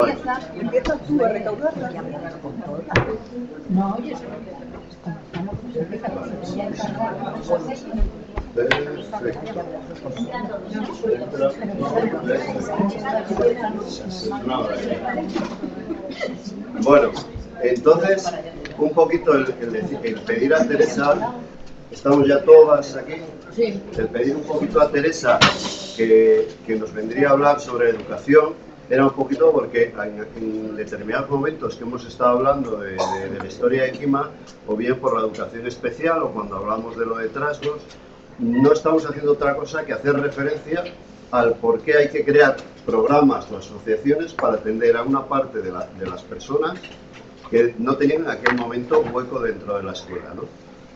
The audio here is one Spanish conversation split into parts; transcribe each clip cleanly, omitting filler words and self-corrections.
Empiezas tú a recaudarlas. No, oye, como Bueno, entonces, un poquito el pedir a Teresa, estamos ya todas aquí, el pedir un poquito a Teresa que nos vendría a hablar sobre educación, era un poquito porque en determinados momentos que hemos estado hablando de la historia de Quima, o bien por la educación especial, o cuando hablamos de lo de Trasgos, no estamos haciendo otra cosa que hacer referencia al por qué hay que crear programas o asociaciones para atender a una parte de las personas que no tenían en aquel momento un hueco dentro de la escuela, ¿no?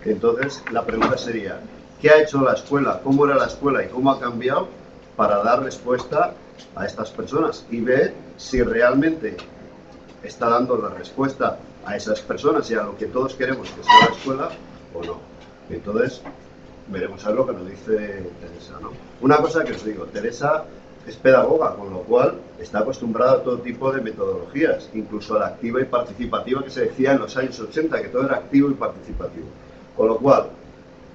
Entonces, la pregunta sería, ¿qué ha hecho la escuela? ¿Cómo era la escuela y cómo ha cambiado para dar respuesta a estas personas? Y ver si realmente está dando la respuesta a esas personas y a lo que todos queremos que sea la escuela o no. Entonces, veremos a ver lo que nos dice Teresa, ¿no? Una cosa que os digo, Teresa es pedagoga, con lo cual está acostumbrada a todo tipo de metodologías, incluso a la activa y participativa que se decía en los años 80, que todo era activo y participativo. Con lo cual,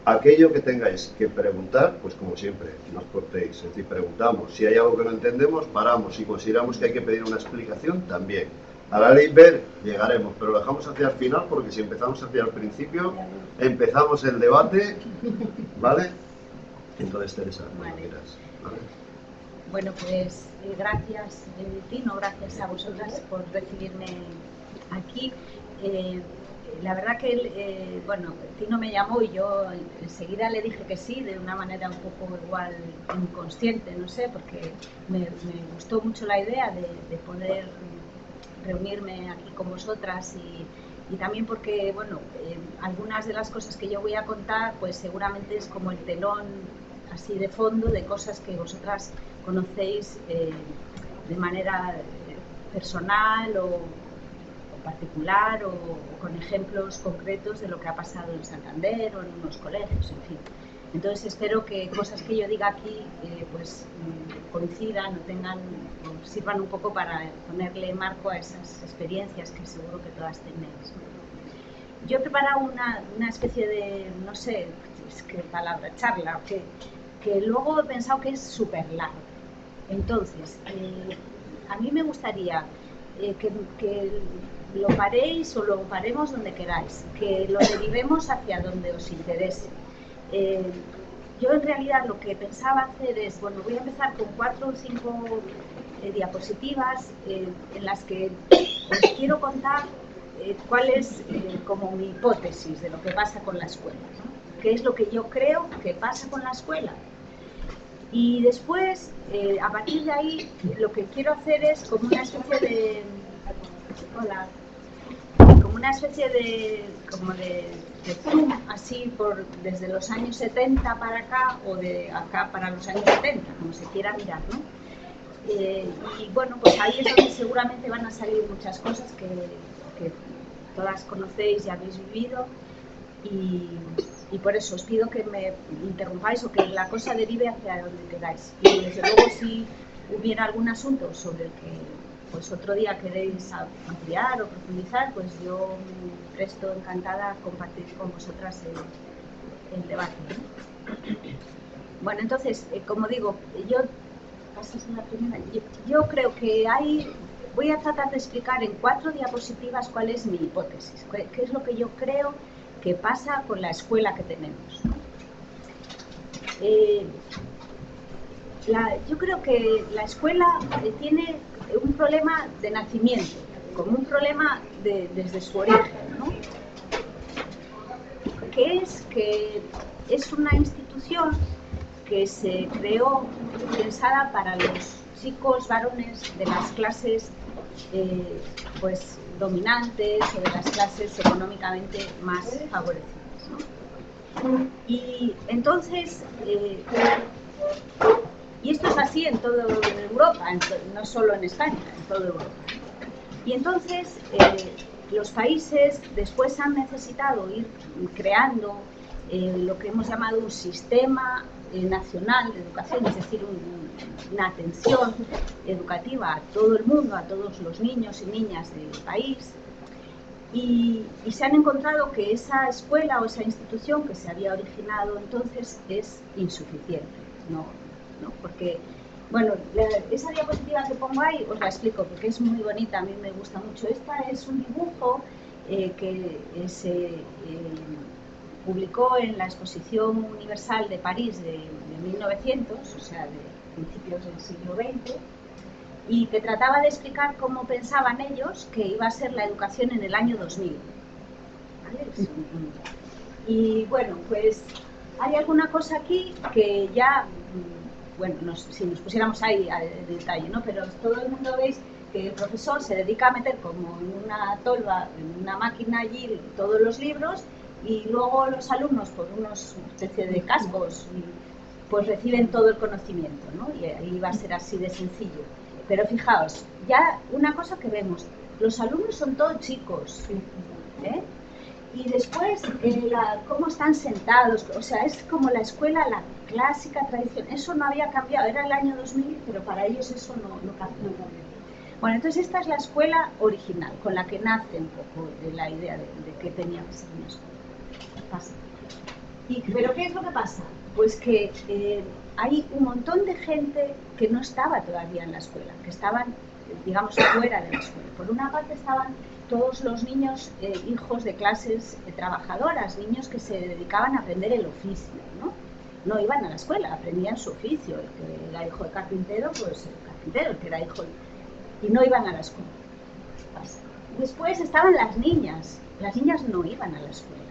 aquello que tengáis que preguntar, pues como siempre, no os cortéis, es decir, preguntamos. Si hay algo que no entendemos, paramos. Si consideramos que hay que pedir una explicación, también. A la ley ver, llegaremos, pero lo dejamos hacia el final porque si empezamos hacia el principio, empezamos el debate, ¿vale? Entonces, Teresa, cuando quieras, ¿vale? Bueno, pues gracias, Tino, gracias a vosotras por recibirme aquí. La verdad que, bueno, Tino me llamó y yo enseguida le dije que sí, de una manera un poco igual inconsciente, no sé, porque me gustó mucho la idea de poder reunirme aquí con vosotras y también porque, bueno, algunas de las cosas que yo voy a contar, pues seguramente es como el telón así de fondo de cosas que vosotras conocéis de manera personal o particular o con ejemplos concretos de lo que ha pasado en Santander o en unos colegios, en fin. Entonces espero que cosas que yo diga aquí pues coincidan o tengan o sirvan un poco para ponerle marco a esas experiencias que seguro que todas tenéis, ¿no? Yo he preparado una especie de, no sé, es que palabra, charla, que luego he pensado que es súper largo. Entonces, a mí me gustaría que lo paréis o lo paremos donde queráis, que lo derivemos hacia donde os interese. Yo en realidad lo que pensaba hacer es, bueno, voy a empezar con 4 o 5 diapositivas en las que os quiero contar cuál es como mi hipótesis de lo que pasa con la escuela, ¿no? ¿Qué es lo que yo creo que pasa con la escuela? Y después, a partir de ahí, lo que quiero hacer es como una especie de... Hola. Como una especie de zoom, así desde los años 70 para acá o de acá para los años 70, como se quiera mirar, ¿no? Y bueno, pues ahí es donde seguramente van a salir muchas cosas que todas conocéis y habéis vivido y por eso os pido que me interrumpáis o que la cosa derive hacia donde queráis. Y desde luego si hubiera algún asunto sobre el que pues otro día queréis ampliar o profundizar, pues yo me presto encantada a compartir con vosotras el debate, ¿no? Bueno, entonces, como digo, yo creo que voy a tratar de explicar en 4 diapositivas cuál es mi hipótesis, qué es lo que yo creo que pasa con la escuela que tenemos, ¿no? Yo creo que la escuela tiene un problema de nacimiento, como un problema desde su origen, ¿no? Que es una institución que se creó pensada para los chicos varones de las clases pues dominantes o de las clases económicamente más favorecidas, ¿no? Y entonces y esto es así en toda Europa, no solo en España, en toda Europa. Y entonces los países después han necesitado ir creando lo que hemos llamado un sistema nacional de educación, es decir, una atención educativa a todo el mundo, a todos los niños y niñas del país. Y se han encontrado que esa escuela o esa institución que se había originado entonces es insuficiente, ¿no? Porque, bueno, esa diapositiva que pongo ahí os la explico porque es muy bonita, a mí me gusta mucho. Esta es un dibujo que se publicó en la Exposición Universal de París de 1900, o sea, de principios del siglo XX, y que trataba de explicar cómo pensaban ellos que iba a ser la educación en el año 2000. ¿Vale? Y bueno, pues hay alguna cosa aquí que ya, bueno, si nos pusiéramos ahí al detalle, ¿no? Pero todo el mundo veis que el profesor se dedica a meter como en una tolva, en una máquina allí todos los libros, y luego los alumnos por unos especie de cascos pues reciben todo el conocimiento, ¿no? Y ahí va a ser así de sencillo. Pero fijaos, ya una cosa que vemos, los alumnos son todos chicos, ¿eh? Y después cómo están sentados, o sea, es como la escuela, la clásica tradición, eso no había cambiado, era el año 2000, pero para ellos eso no cambió. Bueno, entonces esta es la escuela original, con la que nace un poco la idea de que tenía que ser una escuela. Pasa. ¿Pero qué es lo que pasa? Pues que hay un montón de gente que no estaba todavía en la escuela, que estaban, digamos, fuera de la escuela. Por una parte estaban todos los niños hijos de clases trabajadoras, niños que se dedicaban a aprender el oficio, ¿no? No iban a la escuela, aprendían su oficio. El que era hijo de carpintero, pues el carpintero, el que era hijo y no iban a la escuela. Después estaban las niñas no iban a la escuela.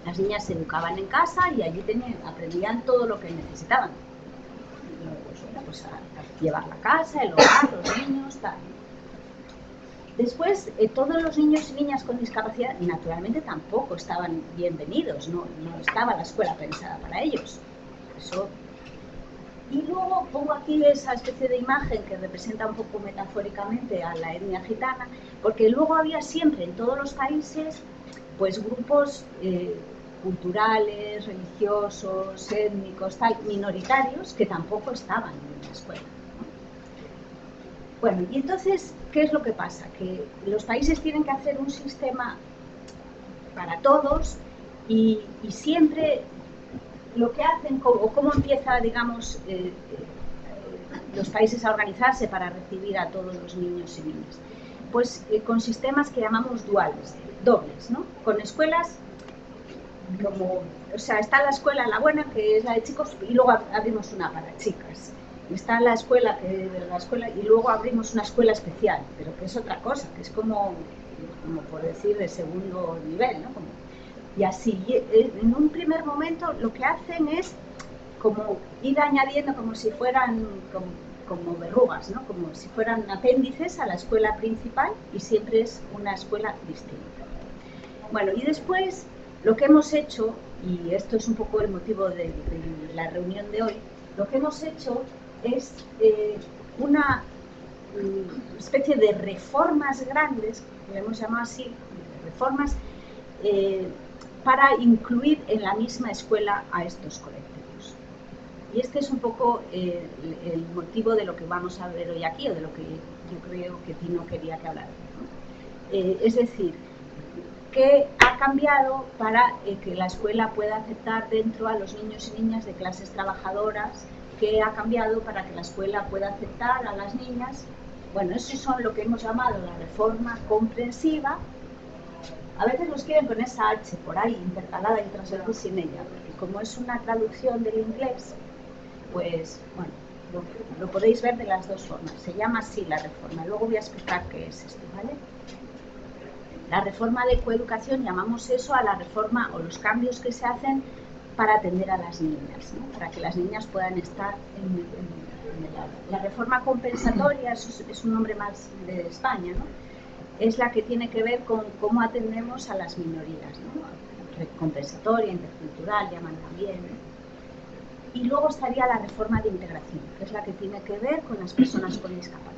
Las niñas se educaban en casa y allí aprendían todo lo que necesitaban. Pues a llevar la casa, el hogar, los niños, tal. Después, todos los niños y niñas con discapacidad, naturalmente, tampoco estaban bienvenidos, no estaba la escuela pensada para ellos. Eso. Y luego pongo aquí esa especie de imagen que representa un poco metafóricamente a la etnia gitana, porque luego había siempre en todos los países pues grupos culturales, religiosos, étnicos, minoritarios, que tampoco estaban en la escuela, ¿no? Bueno, y entonces, ¿qué es lo que pasa? Que los países tienen que hacer un sistema para todos y siempre lo que hacen, o cómo empieza, digamos, los países a organizarse para recibir a todos los niños y niñas. Pues con sistemas que llamamos duales, dobles, ¿no? Con escuelas como, o sea, está la escuela, la buena, que es la de chicos, y luego abrimos una para chicas. Está la escuela, y luego abrimos una escuela especial, pero que es otra cosa, que es como por decir, de segundo nivel, ¿no? Y así, en un primer momento lo que hacen es como ir añadiendo como si fueran como verrugas, ¿no? Como si fueran apéndices a la escuela principal, y siempre es una escuela distinta. Bueno, y después lo que hemos hecho, y esto es un poco el motivo de la reunión de hoy, lo que hemos hecho es una especie de reformas grandes, que hemos llamado así, reformas, para incluir en la misma escuela a estos colectivos. Y este es un poco el motivo de lo que vamos a ver hoy aquí, o de lo que yo creo que Tino quería que hablara, ¿no? Es decir, ¿qué ha cambiado para que la escuela pueda aceptar dentro a los niños y niñas de clases trabajadoras? ¿Qué ha cambiado para que la escuela pueda aceptar a las niñas? Bueno, eso son lo que hemos llamado la reforma comprensiva. A veces los quieren con esa H por ahí, intercalada y otras veces sin ella, porque como es una traducción del inglés, pues, bueno, lo podéis ver de las dos formas. Se llama así la reforma. Luego voy a explicar qué es esto, ¿vale? La reforma de coeducación, llamamos eso a la reforma o los cambios que se hacen para atender a las niñas, ¿no? Para que las niñas puedan estar en el aula. La reforma compensatoria es un nombre más de España, ¿no? Es la que tiene que ver con cómo atendemos a las minorías, ¿no? Compensatoria, intercultural, llaman también, ¿no? Y luego estaría la reforma de integración, que es la que tiene que ver con las personas con discapacidad.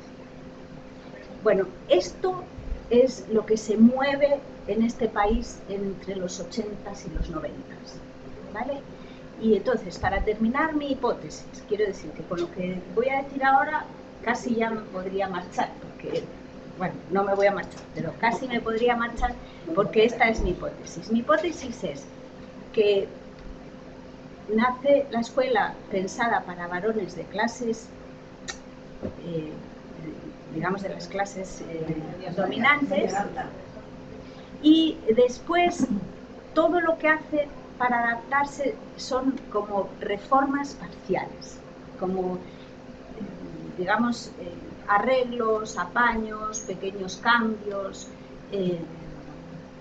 Bueno, esto es lo que se mueve en este país entre los 80s y los 90s, ¿vale? Y entonces, para terminar mi hipótesis, quiero decir que con lo que voy a decir ahora casi ya me podría marchar, porque, bueno, no me voy a marchar, pero casi me podría marchar porque esta es mi hipótesis. Mi hipótesis es que nace la escuela pensada para varones de clases, digamos, de las clases dominantes, y después todo lo que hace para adaptarse son como reformas parciales, como, digamos, arreglos, apaños, pequeños cambios,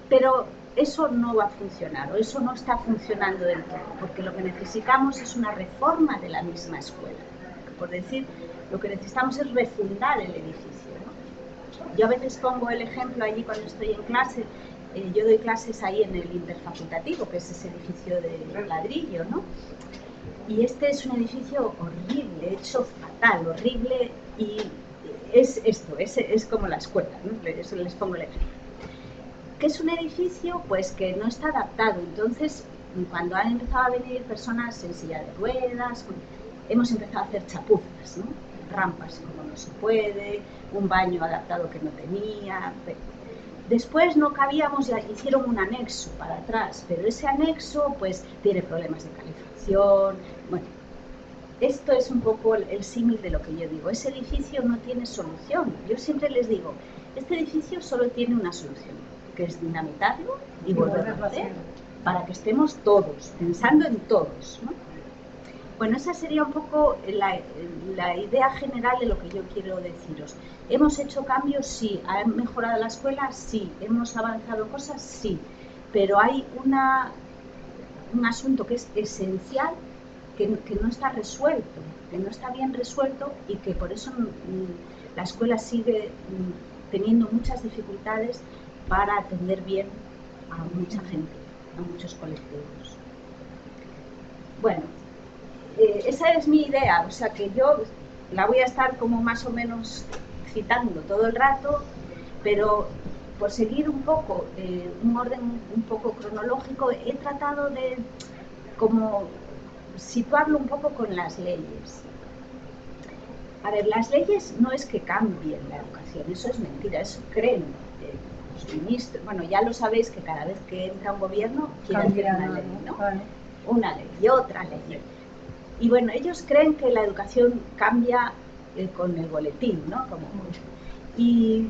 pero eso no va a funcionar, o eso no está funcionando del todo, porque lo que necesitamos es una reforma de la misma escuela. Por decir, lo que necesitamos es refundar el edificio, ¿no? Yo a veces pongo el ejemplo allí cuando estoy en clase. Yo doy clases ahí en el interfacultativo, que es ese edificio de ladrillo, ¿no? Y este es un edificio horrible, hecho fatal, horrible, y es esto, es como la escuela, ¿no? Eso les pongo el ejemplo. ¿Qué es un edificio? Pues que no está adaptado. Entonces, cuando han empezado a venir personas en silla de ruedas, hemos empezado a hacer chapuzas, ¿no? Rampas como no se puede, un baño adaptado que no tenía. Después no cabíamos, ya hicieron un anexo para atrás, pero ese anexo pues tiene problemas de calefacción. Bueno, esto es un poco el símil de lo que yo digo. Ese edificio no tiene solución. Yo siempre les digo, este edificio solo tiene una solución, que es dinamitarlo y volverlo a hacer, para que estemos todos, pensando en todos, ¿no? Bueno, esa sería un poco la idea general de lo que yo quiero deciros. ¿Hemos hecho cambios? Sí. ¿Ha mejorado la escuela? Sí. ¿Hemos avanzado cosas? Sí. Pero hay un asunto que es esencial, que no está resuelto, que no está bien resuelto, y que por eso la escuela sigue teniendo muchas dificultades para atender bien a mucha gente, a muchos colectivos. Bueno, esa es mi idea, o sea que yo la voy a estar como más o menos citando todo el rato, pero por seguir un poco un orden un poco cronológico, he tratado de como situarlo un poco con las leyes. A ver, las leyes no es que cambien la educación, eso es mentira, eso creen los ministros. Bueno, ya lo sabéis que cada vez que entra un gobierno quiere hacer una ley, ¿no? Una ley y otra ley. Y bueno, ellos creen que la educación cambia con el boletín, ¿no? Y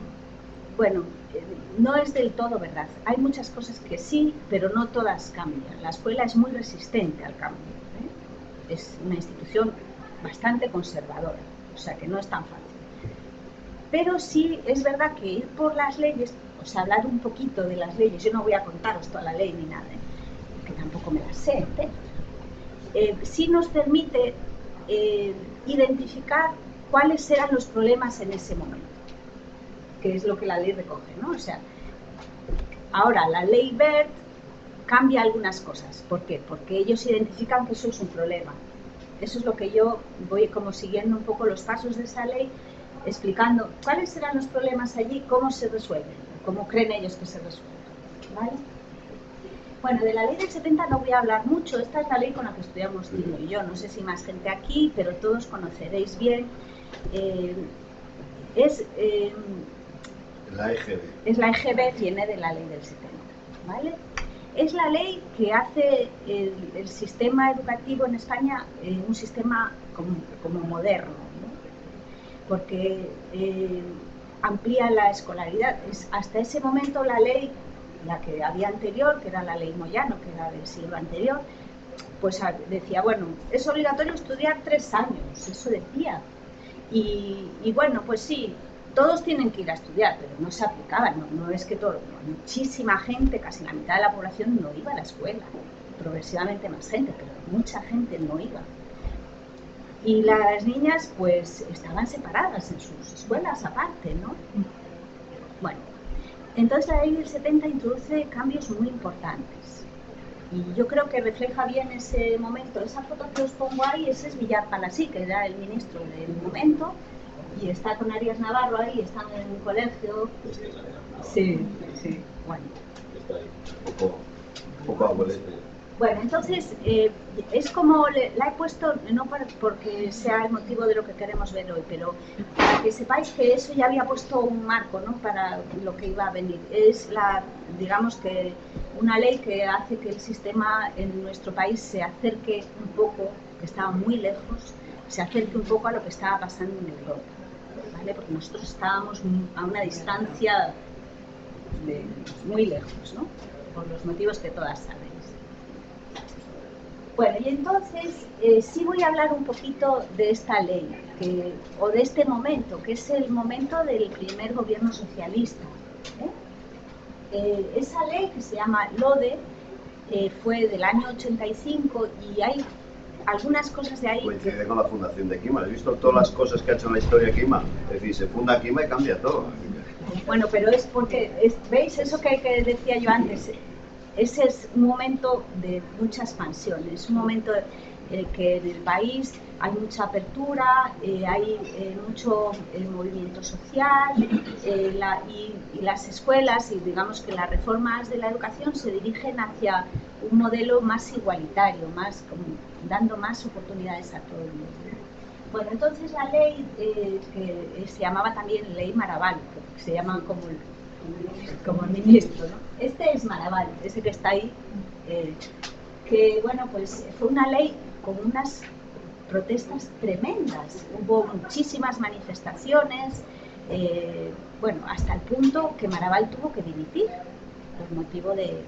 bueno, no es del todo verdad. Hay muchas cosas que sí, pero no todas cambian. La escuela es muy resistente al cambio, ¿eh? Es una institución bastante conservadora, o sea que no es tan fácil. Pero sí es verdad que ir por las leyes, o sea, hablar un poquito de las leyes, yo no voy a contaros toda la ley ni nada, que tampoco me la sé, sí nos permite identificar cuáles eran los problemas en ese momento, que es lo que la ley recoge, ¿no? O sea, ahora la ley BERT cambia algunas cosas. ¿Por qué? Porque ellos identifican que eso es un problema. Eso es lo que yo voy como siguiendo un poco los pasos de esa ley, explicando cuáles eran los problemas allí, cómo se resuelven, cómo creen ellos que se resuelven, ¿vale? Bueno, de la ley del 70 no voy a hablar mucho. Esta es la ley con la que estudiamos Tino y yo. No sé si más gente aquí, pero todos conoceréis bien. La EGB. Es la EGB, viene de la ley del 70, ¿vale? Es la ley que hace el sistema educativo en España un sistema como moderno, ¿no? Porque amplía la escolaridad. Hasta ese momento la ley, la que había anterior, que era la ley Moyano, que era del siglo anterior, pues decía, bueno, es obligatorio estudiar 3 años, eso decía. Y bueno, pues sí, todos tienen que ir a estudiar, pero no se aplicaba, no es que todo, muchísima gente, casi la mitad de la población no iba a la escuela, progresivamente más gente, pero mucha gente no iba. Y las niñas pues estaban separadas en sus escuelas aparte, ¿no? Bueno, entonces la ley del 70 introduce cambios muy importantes. Y yo creo que refleja bien ese momento. Esa foto que os pongo ahí, ese es Villar Palasí, que era el ministro del momento, y está con Arias Navarro ahí, están en un colegio. Sí, sí, bueno. Está ahí, un poco abuelete. Bueno, entonces, es como la he puesto, no porque sea el motivo de lo que queremos ver hoy, pero para que sepáis que eso ya había puesto un marco, ¿no?, para lo que iba a venir. Es digamos que una ley que hace que el sistema en nuestro país se acerque un poco, que estaba muy lejos, se acerque un poco a lo que estaba pasando en Europa, ¿vale? Porque nosotros estábamos a una distancia muy lejos, ¿no?, por los motivos que todas sabéis. Bueno, y entonces sí voy a hablar un poquito de esta ley, o de este momento, que es el momento del primer gobierno socialista. Esa ley, que se llama LODE, fue del año 85 y hay algunas cosas de ahí... Coincide con la fundación de Quima. ¿Has visto todas las cosas que ha hecho en la historia Quima? Es decir, se funda Quima y cambia todo. Bueno, pero es porque, ¿veis eso que decía yo antes? Ese es un momento de mucha expansión, es un momento en el que en el país hay mucha apertura, hay mucho movimiento social, y las escuelas y digamos que las reformas de la educación se dirigen hacia un modelo más igualitario, dando más oportunidades a todo el mundo. Bueno, entonces la ley, que se llamaba también Ley Marabal, que se llama como el ministro, ¿no? Este es Marabal, ese que está ahí, que bueno, pues fue una ley con unas protestas tremendas, hubo muchísimas manifestaciones, bueno, hasta el punto que Marabal tuvo que dimitir por motivo de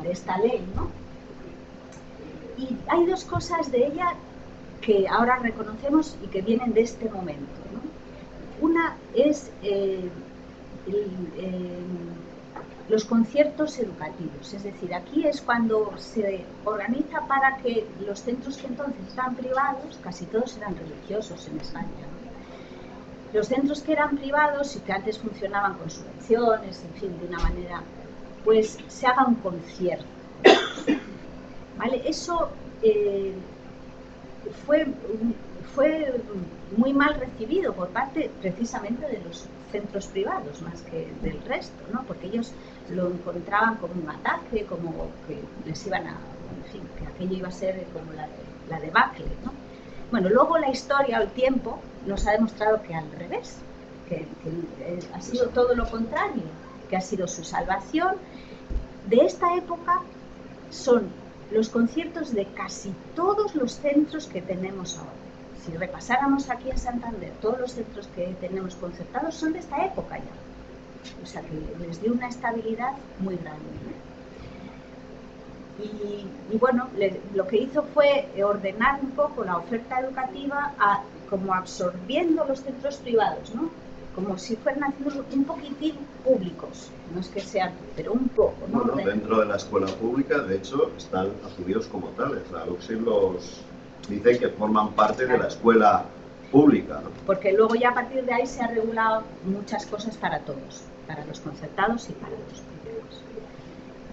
esta ley, ¿no? Y hay dos cosas de ella que ahora reconocemos y que vienen de este momento, ¿no? Una es los conciertos educativos, es decir, aquí es cuando se organiza para que los centros que entonces eran privados, casi todos eran religiosos en España, ¿no?, los centros que eran privados y que antes funcionaban con subvenciones, en fin, de una manera, pues se haga un concierto, ¿vale? Eso fue muy mal recibido por parte precisamente de los centros privados más que del resto, ¿no?, porque ellos lo encontraban como un ataque, como que les iban a, en fin, que aquello iba a ser como la debacle, ¿no? Bueno, luego la historia o el tiempo nos ha demostrado que al revés, que ha sido todo lo contrario, que ha sido su salvación. De esta época son los conciertos de casi todos los centros que tenemos ahora. Si repasáramos aquí en Santander, todos los centros que tenemos concertados son de esta época ya. O sea, que les dio una estabilidad muy grande, ¿no? Y bueno, lo que hizo fue ordenar un poco la oferta educativa como absorbiendo los centros privados, ¿no?, como si fueran haciendo un poquitín públicos, no es que sean, pero un poco, ¿no? Bueno, dentro de la escuela pública, de hecho, están asumidos como tales. La LOCSE los dice que forman parte de la escuela pública, ¿no? Porque luego ya a partir de ahí se ha regulado muchas cosas para todos, para los concertados y para los privados.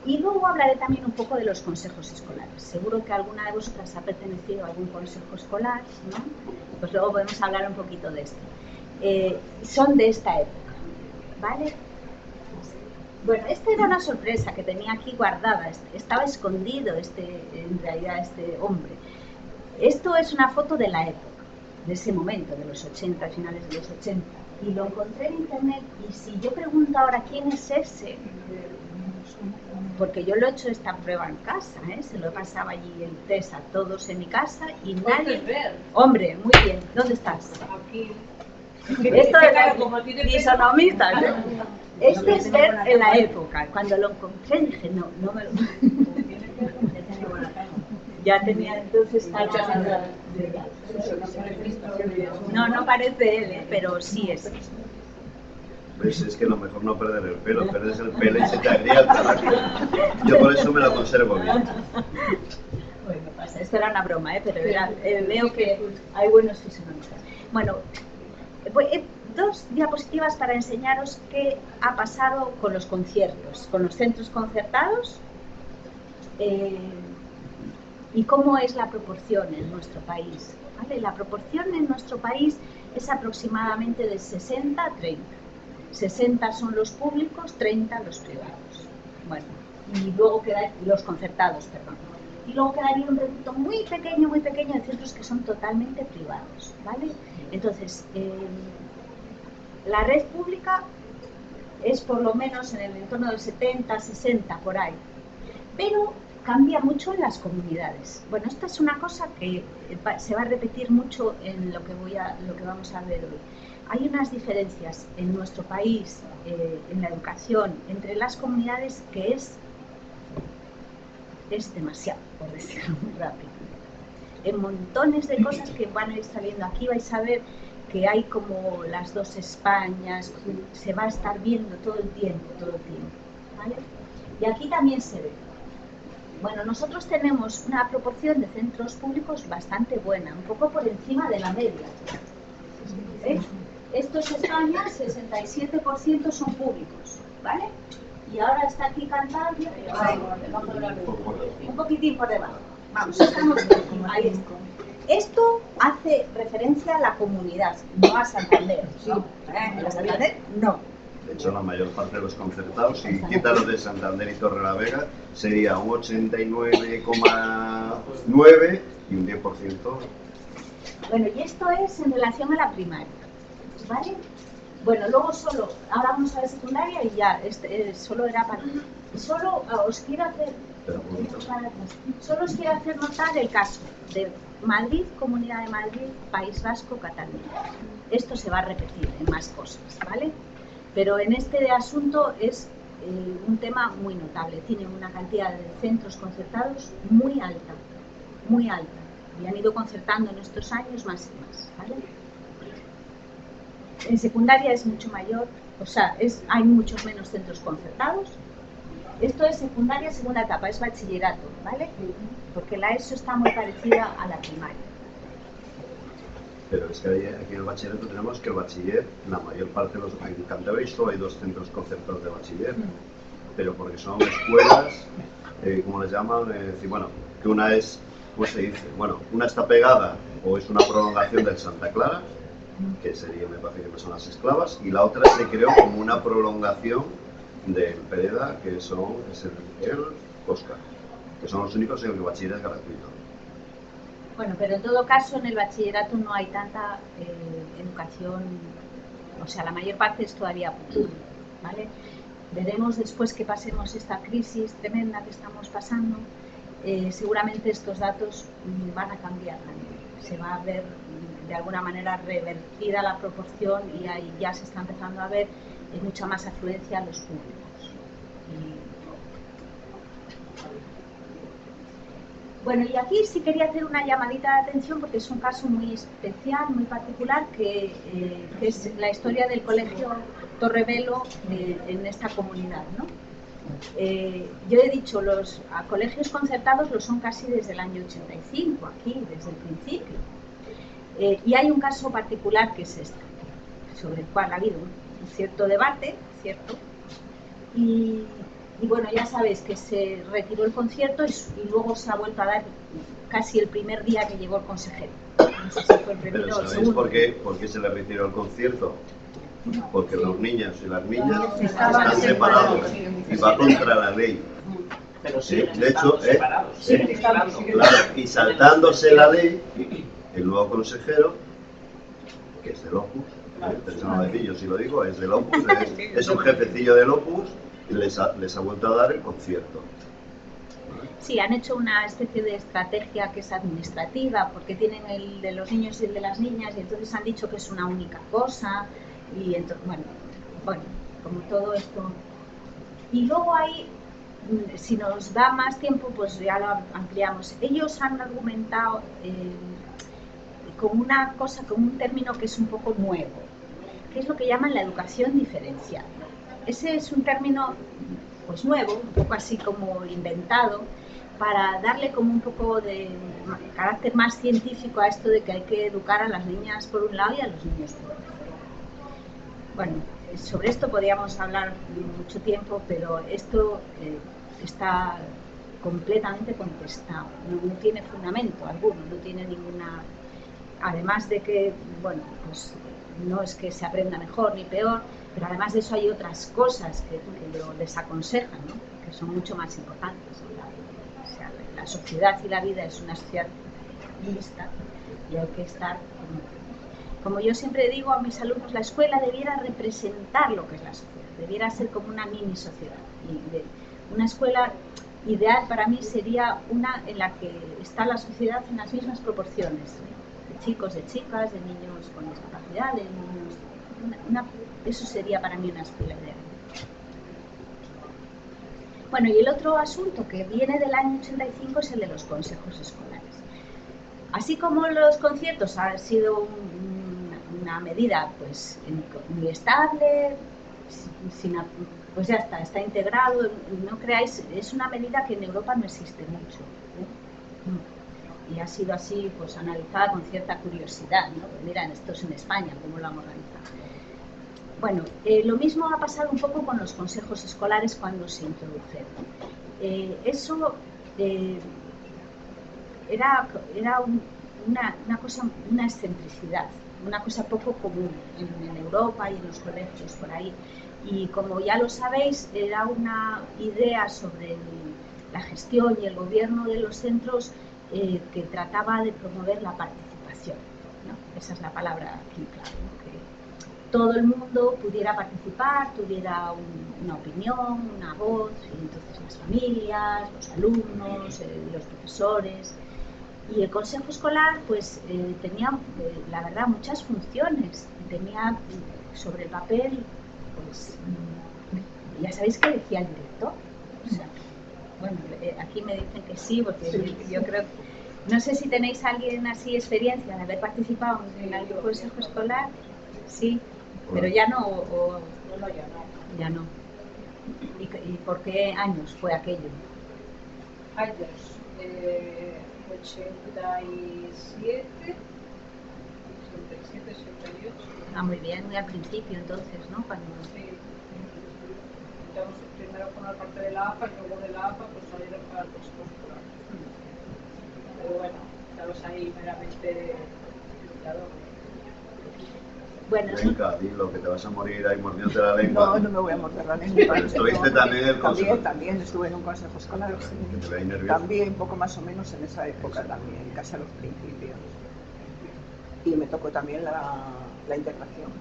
Y luego hablaré también un poco de los consejos escolares. Seguro que alguna de vosotras ha pertenecido a algún consejo escolar, ¿no? Pues luego podemos hablar un poquito de esto. Son de esta época, ¿vale? Bueno, esta era una sorpresa que tenía aquí guardada, estaba escondido en realidad este hombre. Esto es una foto de la época, de ese momento, de los 80, finales de los 80, y lo encontré en internet, y si yo pregunto ahora quién es ese, porque yo lo he hecho esta prueba en casa, se lo he pasado allí el test a todos en mi casa y nadie... Hombre, muy bien, ¿dónde estás? Aquí. Esto es la fisonomista, ¿no? Este es ver en la época. Cuando lo encontré dije, no me lo... Ya tenía entonces... No parece él, pero sí es. ¿Ves? Es que lo mejor no perder el pelo. Perdes el pelo y se te agrieta la cara. Yo por eso me lo conservo bien. Bueno, pasa. Esto era una broma, pero veo que hay buenos fisonomistas. Bueno, dos diapositivas para enseñaros qué ha pasado con los conciertos, con los centros concertados, y cómo es la proporción en nuestro país, ¿vale? La proporción en nuestro país es aproximadamente de 60-30. 60 son los públicos, 30 los privados. Bueno, y luego quedan los concertados, perdón. y luego quedaría un reducto muy pequeño de centros que son totalmente privados, ¿vale? Entonces, la red pública es por lo menos en el entorno del 70, 60, por ahí, pero cambia mucho en las comunidades. Bueno, esta es una cosa que se va a repetir mucho en lo que vamos a ver hoy. Hay unas diferencias en nuestro país, en la educación, entre las comunidades que es demasiado, por decirlo muy rápido. En montones de cosas que van a ir saliendo aquí vais a ver que hay como las dos Españas, se va a estar viendo todo el tiempo, ¿vale? Y aquí también se ve. Bueno, nosotros tenemos una proporción de centros públicos bastante buena, un poco por encima de la media. Esto es España, 67% son públicos, ¿vale? Y ahora está aquí Cantabria, un poquitín por debajo. Vamos, estamos ahí. Esto hace referencia a la comunidad, no a Santander. ¿No? ¿A Santander? No. De hecho, la mayor parte de los concertados, si quitas los de Santander y Torrelavega, sería un 89,9 y un 10%. Bueno, y esto es en relación a la primaria, ¿vale? Bueno, luego ahora vamos a la secundaria y ya, solo era para... Solo os quiero hacer notar el caso de Madrid, Comunidad de Madrid, País Vasco, Cataluña. Esto se va a repetir en más cosas, ¿vale? Pero en este asunto es un tema muy notable. Tiene una cantidad de centros concertados muy alta, y han ido concertando en estos años más y más, ¿vale? En secundaria es mucho mayor, o sea, hay muchos menos centros concertados. Esto es secundaria, segunda etapa, es bachillerato, ¿vale? Porque la ESO está muy parecida a la primaria. Pero es que aquí en el bachillerato tenemos que el bachiller, la mayor parte de los... En Cantabria solo hay 2 centros concertados de bachiller, pero porque son escuelas, como les llaman, bueno, que una es, ¿cómo se dice? Bueno, una está pegada o es una prolongación del Santa Clara, que sería, me parece que son las esclavas, y la otra se creó como una prolongación del Pereda, que es el Oscar, que son los únicos en los que el bachiller es gratuito. Bueno, pero en todo caso en el bachillerato no hay tanta educación, o sea, la mayor parte es todavía pública, ¿vale? Veremos después que pasemos esta crisis tremenda que estamos pasando, seguramente estos datos van a cambiar también. Se va a ver de alguna manera revertida la proporción y ahí ya se está empezando a ver mucha más afluencia a los públicos. Bueno, y aquí sí quería hacer una llamadita de atención porque es un caso muy especial, muy particular, que es la historia del colegio Torrevelo en esta comunidad, ¿no? Yo he dicho, los colegios concertados lo son casi desde el año 85, aquí, desde el principio. Y hay un caso particular que es este, sobre el cual ha habido un cierto debate, ¿cierto? Y bueno, ya sabéis que se retiró el concierto y luego se ha vuelto a dar casi el primer día que llegó el consejero. No sé si fue el primero o el segundo. ¿Por qué se le retiró el concierto? Porque los niños y las niñas están separados y va contra la ley. Pero sí, de hecho, claro, y saltándose la ley, el nuevo consejero, que es del Opus, yo sí lo digo, es del Opus, es un jefecillo del Opus, y les ha vuelto a dar el concierto. Sí, han hecho una especie de estrategia que es administrativa, porque tienen el de los niños y el de las niñas, y entonces han dicho que es una única cosa, y entonces, bueno, como todo esto. Y luego hay, si nos da más tiempo, pues ya lo ampliamos. Ellos han argumentado con una cosa, con un término que es un poco nuevo, que es lo que llaman la educación diferencial. Ese es un término pues nuevo, un poco así como inventado, para darle como un poco de carácter más científico a esto de que hay que educar a las niñas por un lado y a los niños por otro. Bueno, sobre esto podríamos hablar mucho tiempo, pero esto está completamente contestado, no tiene fundamento alguno, no tiene ninguna... Además de que, bueno, pues no es que se aprenda mejor ni peor, pero además de eso hay otras cosas que lo desaconsejan, ¿no? Que son mucho más importantes. O sea, la la sociedad y la vida es una sociedad mixta y hay que estar, como yo siempre digo a mis alumnos, la escuela debiera representar lo que es la sociedad, debiera ser como una mini sociedad. Y una escuela ideal para mí sería una en la que está la sociedad en las mismas proporciones, de chicos, de chicas, de niños con discapacidad, de niños... eso sería para mí una escuela ideal. Bueno, y el otro asunto que viene del año 85 es el de los consejos escolares. Así como los conciertos han sido una medida pues muy estable, pues ya está integrado, no creáis, es una medida que en Europa no existe mucho, y ha sido así pues analizada con cierta curiosidad, ¿no? Pues miren, esto es en España, ¿cómo lo han organizado? Bueno, lo mismo ha pasado un poco con los consejos escolares cuando se introdujeron. Eso era una cosa, una excentricidad, una cosa poco común en Europa y en los colegios por ahí. Y como ya lo sabéis, era una idea sobre la gestión y el gobierno de los centros que trataba de promover la participación, ¿no? Esa es la palabra aquí, claro, ¿no? Que todo el mundo pudiera participar, tuviera una opinión, una voz, y entonces las familias, los alumnos, los profesores. Y el consejo escolar pues tenía, la verdad, muchas funciones. Tenía sobre el papel, pues ya sabéis que elegía el director. O sea, bueno, aquí me dicen que sí, porque sí. Yo creo, no sé si tenéis alguien así experiencia de haber participado en algún consejo escolar. Sí, pero ya no, No, ya no. Ya no. ¿Y por qué años fue aquello? Años, 87, 88. Ah, muy bien, muy al principio entonces, ¿no? Cuando... Sí. Entramos primero con la parte de la APA y luego de la APA pues salieron para el consejo escolar. Pero bueno, estabas ahí meramente invitado. Bueno, venga, dilo, que te vas a morir ahí mordiéndote la lengua. No, no me voy a morder la lengua. Pero estuviste también en el consejo. También estuve en un consejo escolar. Sí. Que te veis nervioso. También, poco más o menos en esa época también, casi a los principios. Y me tocó también la integración.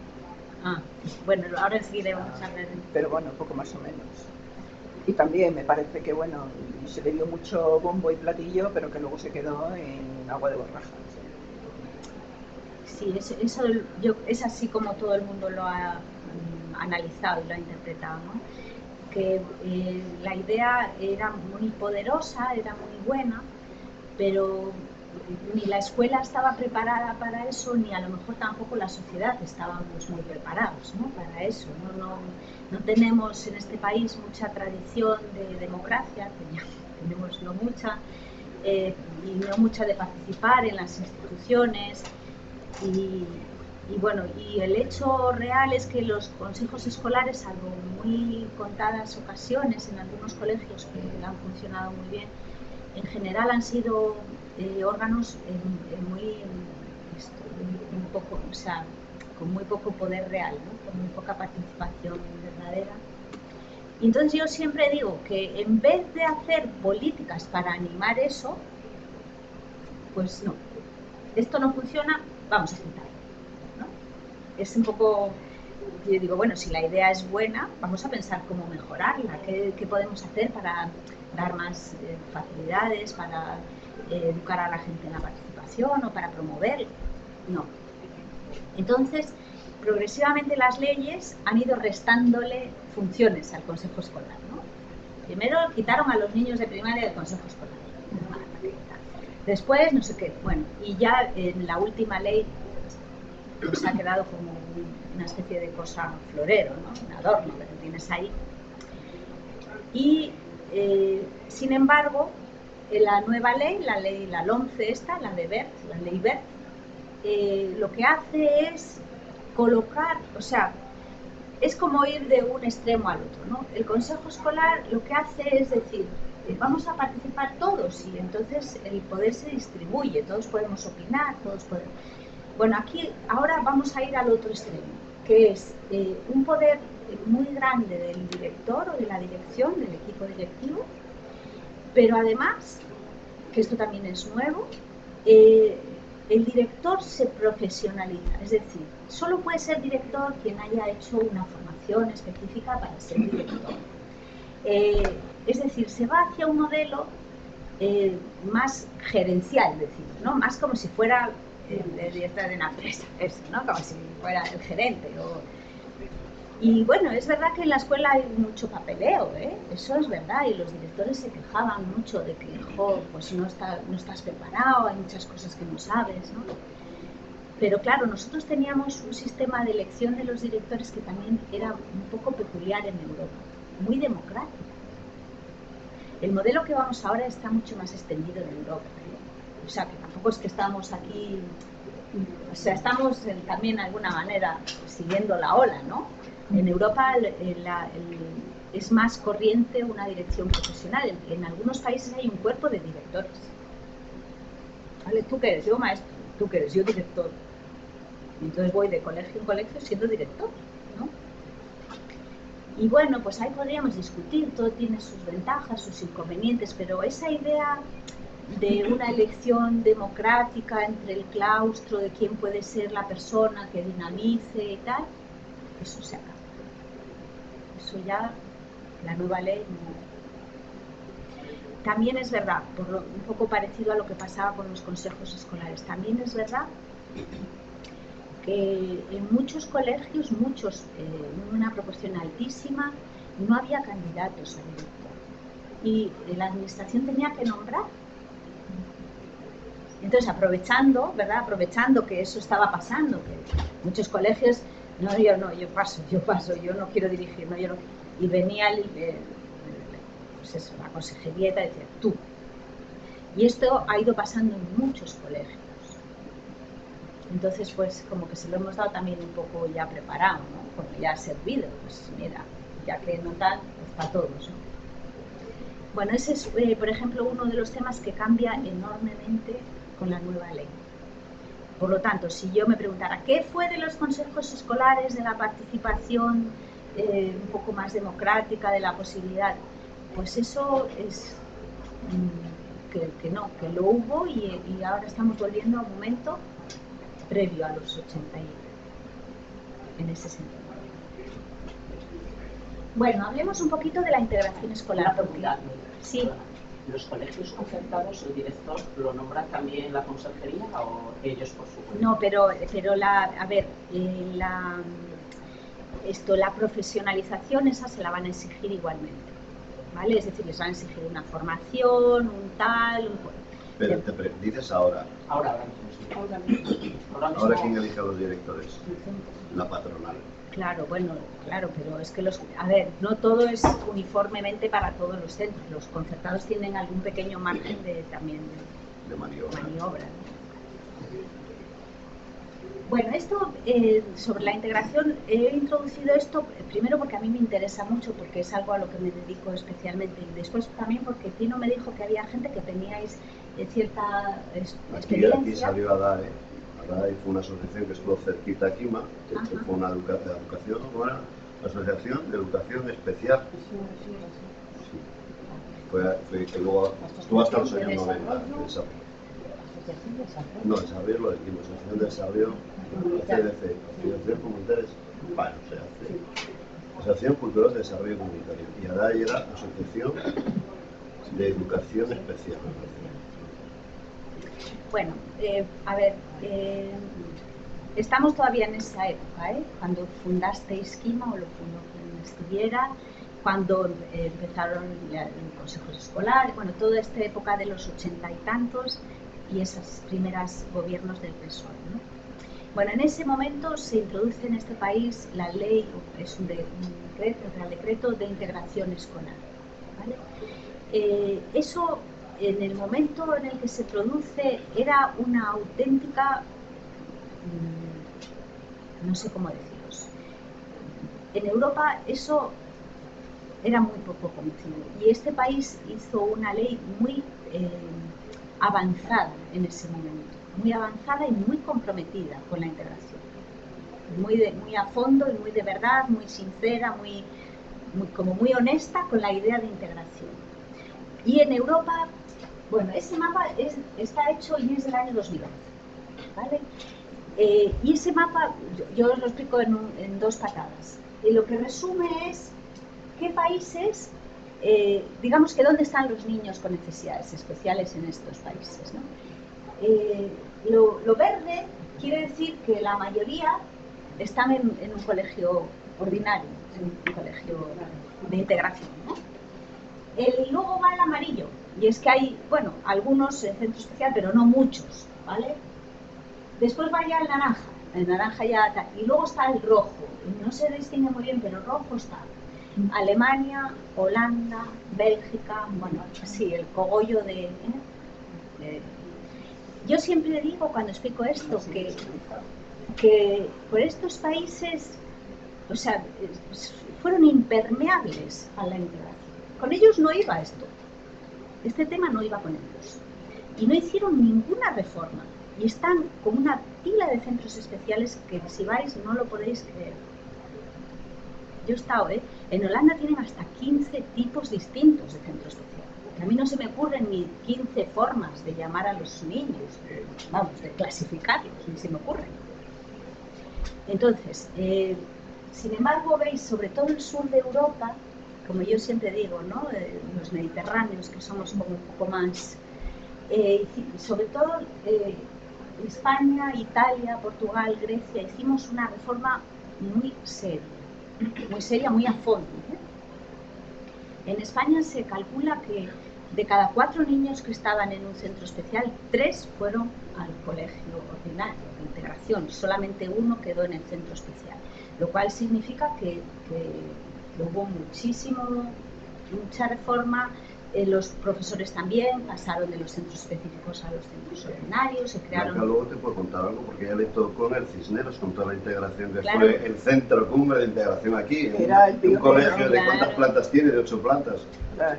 Ah, bueno, ahora enseguida vamos a ver. Pero bueno, poco más o menos. Y también me parece que, bueno, se le dio mucho bombo y platillo, pero que luego se quedó en agua de borrajas. Sí, eso es así como todo el mundo lo ha analizado y lo ha interpretado, ¿no? Que la idea era muy poderosa, era muy buena, pero ni la escuela estaba preparada para eso, ni a lo mejor tampoco la sociedad estábamos muy preparados, ¿no? Para eso. No tenemos en este país mucha tradición de democracia, tenemos no mucha, y no mucha de participar en las instituciones. Y bueno, y el hecho real es que los consejos escolares, salvo muy contadas ocasiones en algunos colegios que han funcionado muy bien, en general han sido órganos un poco, o sea, con muy poco poder real, ¿no? Con muy poca participación verdadera. Y entonces yo siempre digo que en vez de hacer políticas para animar eso, pues no, esto no funciona, vamos a quitarlo, ¿no? Es un poco, yo digo, bueno, si la idea es buena, vamos a pensar cómo mejorarla, qué podemos hacer para dar más facilidades, para educar a la gente en la participación o para promover. No. Entonces, progresivamente las leyes han ido restándole funciones al consejo escolar, ¿no? Primero quitaron a los niños de primaria del consejo escolar. Después, no sé qué, bueno, y ya en la última ley pues ha quedado como una especie de cosa florero, ¿no? Un adorno que tienes ahí. Y, sin embargo, la nueva ley, la LOMCE esta, la de Wert, la ley Wert, lo que hace es colocar, o sea, es como ir de un extremo al otro, ¿no? El consejo escolar lo que hace es decir, vamos a participar todos y entonces el poder se distribuye, todos podemos opinar, todos podemos... Bueno, aquí ahora vamos a ir al otro extremo, que es un poder muy grande del director o de la dirección, del equipo directivo, pero además que esto también es nuevo, el director se profesionaliza, es decir, solo puede ser director quien haya hecho una formación específica para ser director. Es decir, se va hacia un modelo más gerencial, decimos, ¿no? Más como si fuera el director de una empresa, eso, ¿no? Como si fuera el gerente. Y bueno, es verdad que en la escuela hay mucho papeleo, eso es verdad, y los directores se quejaban mucho de que, pues no estás preparado, hay muchas cosas que no sabes, ¿no? Pero claro, nosotros teníamos un sistema de elección de los directores que también era un poco peculiar en Europa, muy democrático. El modelo que vamos ahora está mucho más extendido en Europa, o sea, que tampoco es que estamos aquí, o sea, estamos también de alguna manera siguiendo la ola, ¿no? En Europa es más corriente una dirección profesional. En algunos países hay un cuerpo de directores. ¿Vale? ¿Tú qué eres? Yo maestro. ¿Tú qué eres? Yo director. Y entonces voy de colegio en colegio siendo director, ¿no? Y bueno, pues ahí podríamos discutir, todo tiene sus ventajas, sus inconvenientes, pero esa idea de una elección democrática entre el claustro de quién puede ser la persona que dinamice y tal, eso se acaba. Eso ya, la nueva ley no. También es verdad, un poco parecido a lo que pasaba con los consejos escolares, también es verdad que en muchos colegios, en una proporción altísima, no había candidatos a director. Y la administración tenía que nombrar. Entonces, aprovechando que eso estaba pasando, que muchos colegios, yo paso, yo no quiero dirigir, y venía pues eso, la consejería y decía, tú. Y esto ha ido pasando en muchos colegios. Entonces, pues como que se lo hemos dado también un poco ya preparado, ¿no? Como ya ha servido, pues mira, ya que no tal, pues para todos, ¿no? Bueno, ese es, por ejemplo, uno de los temas que cambia enormemente con la nueva ley. Por lo tanto, si yo me preguntara, ¿qué fue de los consejos escolares, de la participación un poco más democrática, de la posibilidad? Pues eso es que lo hubo y ahora estamos volviendo a un momento previo a los 80 en ese sentido. Bueno, hablemos un poquito de la integración escolar. Sí. ¿Los colegios concertados, el director, lo nombra también la consejería o ellos por su cuenta? No, pero la profesionalización esa se la van a exigir igualmente, ¿vale? Es decir, les van a exigir una formación, un tal... Pero te dices ahora. Ahora mismo. Ahora ¿quién elige a los directores? La patronal. Claro, pero es que no todo es uniformemente para todos los centros. Los concertados tienen algún pequeño margen de maniobra. ¿No? Bueno, esto sobre la integración, he introducido esto primero porque a mí me interesa mucho, porque es algo a lo que me dedico especialmente, y después también porque Tino me dijo que había gente que teníais cierta experiencia. Aquí salió ADAE. ADAE fue una asociación que estuvo cerquita aquí, que fue una educación, una asociación de educación especial. Sí. Fue que luego estuvo hasta los años 90. No, desarrollo lo decimos, Asociación de Desarrollo, CDC, Asociación Comunitaria, bueno, Asociación Cultural de Desarrollo Comunitario. Y ADAE era Asociación de Educación Especial. Bueno, estamos todavía en esa época, cuando fundasteis Quima, o lo fundó quien estuviera, cuando empezaron los consejos escolares, bueno, toda esta época de los 80 y tantos y esas primeras gobiernos del PSOE, ¿no? Bueno, en ese momento se introduce en este país la ley, es un decreto de integración escolar, ¿vale? Eso, en el momento en el que se produce, era una auténtica, no sé cómo deciros, en Europa eso era muy poco conocido, y este país hizo una ley muy avanzada en ese momento, muy avanzada y muy comprometida con la integración, muy a fondo y muy de verdad, muy sincera, muy honesta con la idea de integración. Y en Europa, Bueno, ese mapa está hecho y es del año 2011, ¿vale? Y ese mapa, yo os lo explico en dos patadas. Y lo que resume es qué países, digamos que dónde están los niños con necesidades especiales en estos países, ¿no? Lo verde quiere decir que la mayoría están en un colegio ordinario, en un colegio de integración, ¿no? Luego va el amarillo, y es que hay, bueno, algunos en centro especial, pero no muchos, ¿vale? Después va ya el naranja ya, y luego está el rojo, no se distingue muy bien, pero rojo está Alemania, Holanda, Bélgica, bueno, sí, el cogollo de yo siempre digo cuando explico esto que por estos países, o sea, fueron impermeables a la integración. Con ellos no iba esto, este tema no iba con ellos. Y no hicieron ninguna reforma. Y están con una pila de centros especiales que si vais no lo podéis creer. Yo he estado, en Holanda tienen hasta 15 tipos distintos de centro especial. A mí no se me ocurren ni 15 formas de llamar a los niños, de clasificarlos, ni se me ocurren. Entonces, sin embargo, veis, sobre todo el sur de Europa, como yo siempre digo, ¿no? Los mediterráneos, que somos como un poco más, sobre todo España, Italia, Portugal, Grecia, hicimos una reforma muy seria, muy a fondo, ¿eh? En España se calcula que de cada 4 niños que estaban en un centro especial, 3 fueron al colegio ordinario de integración, solamente 1 quedó en el centro especial, lo cual significa que hubo mucha reforma. Los profesores también pasaron de los centros específicos a los centros ordinarios, se crearon... Blanca, luego te puedo contar algo, porque ya le tocó en el Cisneros con toda la integración que claro. fue el centro cumbre de integración aquí, Era un colegio de claro. ¿cuántas plantas tiene? De 8 plantas. Claro.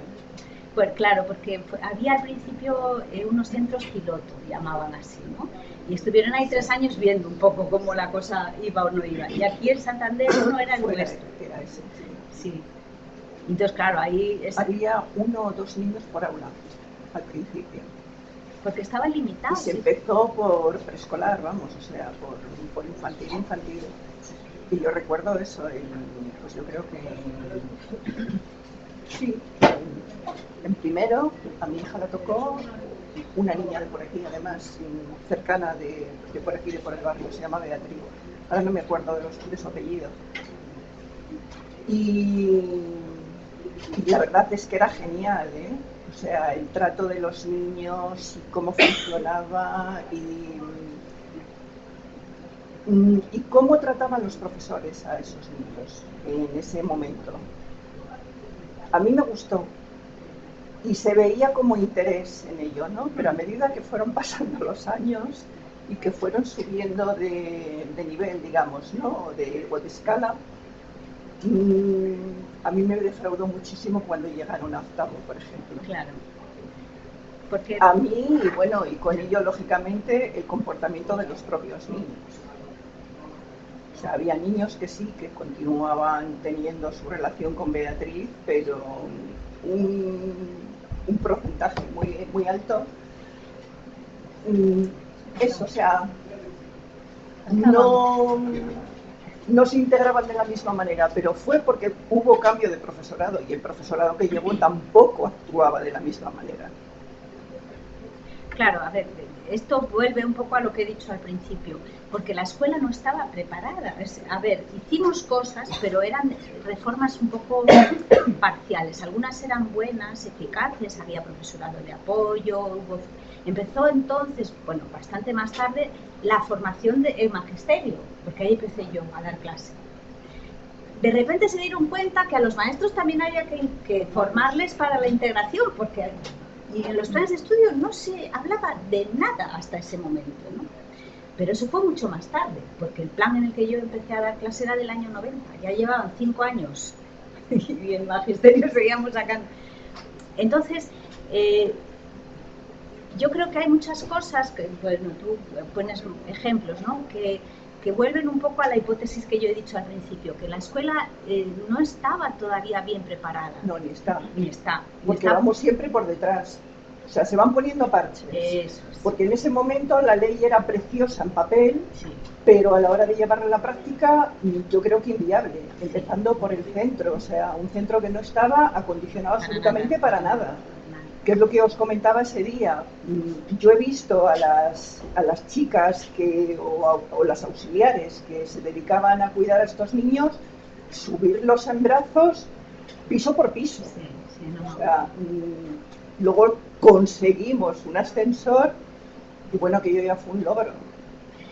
Pues claro, porque había al principio unos centros piloto, llamaban así, ¿no? Y estuvieron ahí 3 años viendo un poco cómo la cosa iba o no iba. Y aquí en Santander uno era el nuestro. Era ese, sí. Entonces, claro, ahí... Había 1 o 2 niños por aula al principio. Porque estaba limitado. Y se empezó por preescolar, vamos, o sea, por infantil. Y yo recuerdo eso, pues yo creo que sí, en primero a mi hija le tocó una niña de por aquí, además, cercana de por aquí, de por el barrio, se llama Beatriz. Ahora no me acuerdo de su apellido. Y la verdad es que era genial, ¿eh? O sea, el trato de los niños, cómo funcionaba y cómo trataban los profesores a esos niños en ese momento. A mí me gustó y se veía como interés en ello, ¿no? Pero a medida que fueron pasando los años y que fueron subiendo de nivel, digamos, ¿no? O de escala, a mí me defraudó muchísimo cuando llegaron a octavo, por ejemplo. Claro. Porque... A mí, y bueno, y con ello, lógicamente, el comportamiento de los propios niños. O sea, había niños que sí, que continuaban teniendo su relación con Beatriz, pero un porcentaje muy alto. Eso, o sea, no se integraban de la misma manera, pero fue porque hubo cambio de profesorado y el profesorado que llegó tampoco actuaba de la misma manera. Claro, a ver, esto vuelve un poco a lo que he dicho al principio, porque la escuela no estaba preparada. A ver, hicimos cosas, pero eran reformas un poco parciales. Algunas eran buenas, eficaces, había profesorado de apoyo, empezó entonces, bueno, bastante más tarde, la formación del magisterio, porque ahí empecé yo a dar clase. De repente se dieron cuenta que a los maestros también había que formarles para la integración, porque y en los planes de estudio no se hablaba de nada hasta ese momento, ¿no? Pero eso fue mucho más tarde, porque el plan en el que yo empecé a dar clase era del año 90, ya llevaban 5 años y en magisterio seguíamos sacando. Entonces, yo creo que hay muchas cosas, que, bueno, tú pones ejemplos, ¿no? Que vuelven un poco a la hipótesis que yo he dicho al principio, que la escuela no estaba todavía bien preparada. No, ni está. Ni está. Porque vamos siempre por detrás. O sea, se van poniendo parches. Eso, sí. Porque en ese momento la ley era preciosa en papel, Sí. pero a la hora de llevarla a la práctica yo creo que inviable, empezando por el centro, o sea, un centro que no estaba acondicionado absolutamente para nada. Que es lo que os comentaba ese día. Yo he visto a las chicas o las auxiliares que se dedicaban a cuidar a estos niños, subirlos en brazos piso por piso. Sí, sí, no. O sea, luego conseguimos un ascensor y bueno, que yo ya fue un logro.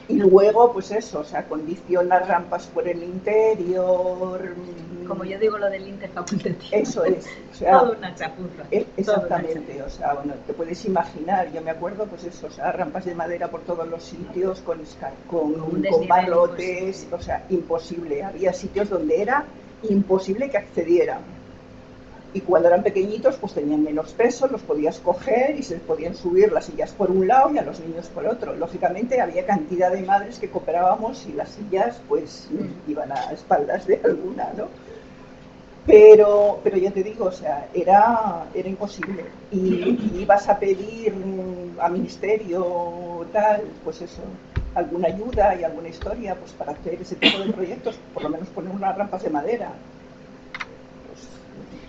Y luego, pues eso, o sea, condicionar rampas por el interior. Como yo digo lo del interfacultativo. Eso es. O sea, todo una chapuza. Exactamente, o sea, bueno, te puedes imaginar, yo me acuerdo, pues eso, o sea, rampas de madera por todos los sitios, con barrotes, o sea, imposible. Había sitios donde era imposible que accedieran. Y cuando eran pequeñitos, pues tenían menos peso, los podías coger y se podían subir las sillas por un lado y a los niños por otro. Lógicamente había cantidad de madres que cooperábamos y las sillas pues iban a espaldas de alguna, ¿no? Pero ya te digo, o sea, era imposible. Y ibas a pedir a ministerio tal, pues eso, alguna ayuda y alguna historia pues para hacer ese tipo de proyectos, por lo menos poner unas rampas de madera.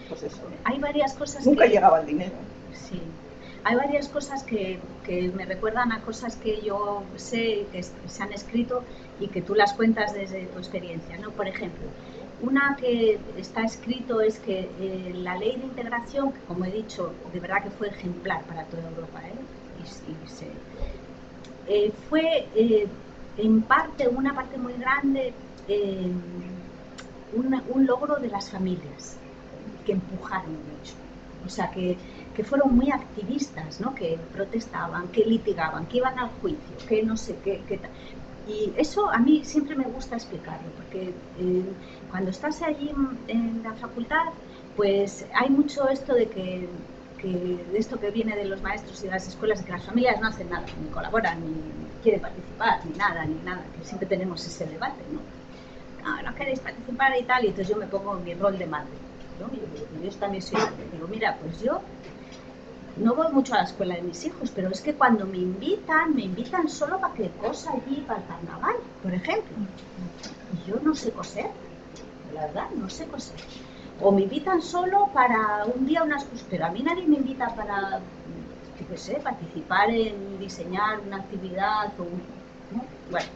Pues eso. Hay varias cosas Nunca llegaba el dinero. Sí. Hay varias cosas que me recuerdan a cosas que yo sé que se han escrito y que tú las cuentas desde tu experiencia, ¿no? Por ejemplo, una que está escrito es que la ley de integración, que como he dicho, de verdad que fue ejemplar para toda Europa, fue en parte, una parte muy grande, un logro de las familias que empujaron mucho, o sea, que fueron muy activistas, ¿no? Que protestaban, que litigaban, que iban al juicio, que no sé qué tal. Y eso a mí siempre me gusta explicarlo, porque cuando estás allí en la facultad, pues hay mucho esto de que de esto que viene de los maestros y de las escuelas, de que las familias no hacen nada, ni colaboran, ni quieren participar, ni nada, que siempre tenemos ese debate, ¿no? No queréis participar y tal, y entonces yo me pongo en mi rol de madre, ¿no? Yo también soy madre, digo, mira, pues yo no voy mucho a la escuela de mis hijos, pero es que cuando me invitan solo para qué cosa allí, para el carnaval, por ejemplo. Y yo no sé coser, la verdad, no sé coser. O me invitan solo para un día unas cosas, pero a mí nadie me invita para, yo qué sé, participar en diseñar una actividad o ¿no? Bueno,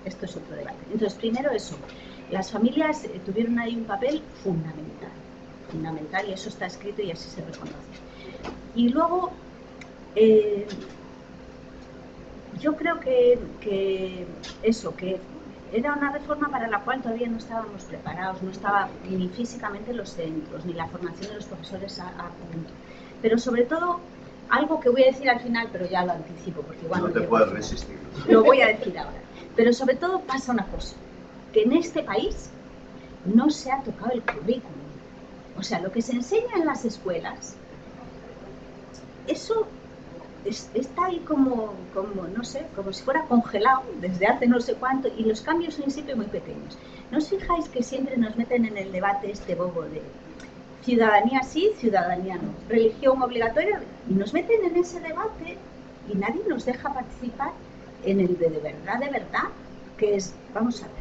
esto es otro debate. Entonces, primero eso, las familias tuvieron ahí un papel fundamental, y eso está escrito y así se reconoce. Y luego, yo creo que eso, que era una reforma para la cual todavía no estábamos preparados, no estaba ni físicamente los centros, ni la formación de los profesores a punto. Pero sobre todo, algo que voy a decir al final, pero ya lo anticipo, porque igual no te puedes resistir. Lo voy a decir ahora. Pero sobre todo pasa una cosa, que en este país no se ha tocado el currículum. O sea, lo que se enseña en las escuelas, eso está ahí como, no sé, como si fuera congelado desde hace no sé cuánto, y los cambios son siempre muy pequeños. ¿No os fijáis que siempre nos meten en el debate este bobo de ciudadanía sí, ciudadanía no, religión obligatoria, y nos meten en ese debate y nadie nos deja participar en el de verdad, que es, vamos a ver,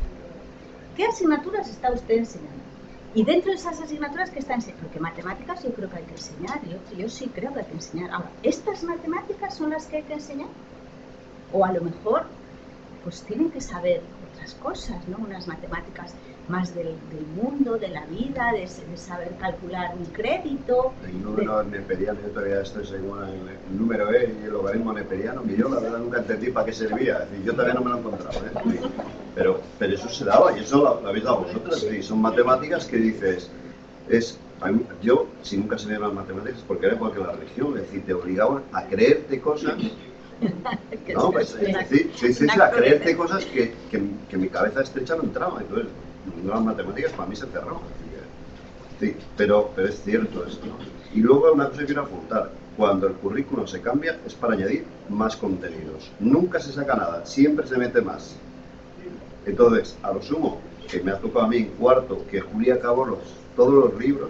¿qué asignaturas está usted enseñando? Y dentro de esas asignaturas que está enseñando, porque matemáticas yo creo que hay que enseñar, yo sí creo que hay que enseñar. Ahora, ¿estas matemáticas son las que hay que enseñar? O a lo mejor, pues tienen que saber otras cosas, ¿no? Unas matemáticas más del mundo, de la vida, de saber calcular un crédito. El número neperiano, yo todavía estoy seguro, el número y el logaritmo neperiano, que yo la verdad nunca entendí para qué servía, es decir, yo todavía no me lo he encontrado, ¿eh? Pero eso se daba, y eso lo habéis dado vosotros, y son matemáticas que dices, yo, si nunca se me las matemáticas, porque era igual que la religión, es decir, te obligaban a creerte cosas. No, pues, es decir, a creerte cosas que mi cabeza estrecha no entraba, entonces las matemáticas para mí se cerró. Sí, pero es cierto esto, ¿no? Y luego una cosa que quiero apuntar, cuando el currículum se cambia es para añadir más contenidos, nunca se saca nada, siempre se mete más. Entonces, a lo sumo, que me ha tocado a mí en cuarto, que Julia acabó todos los libros,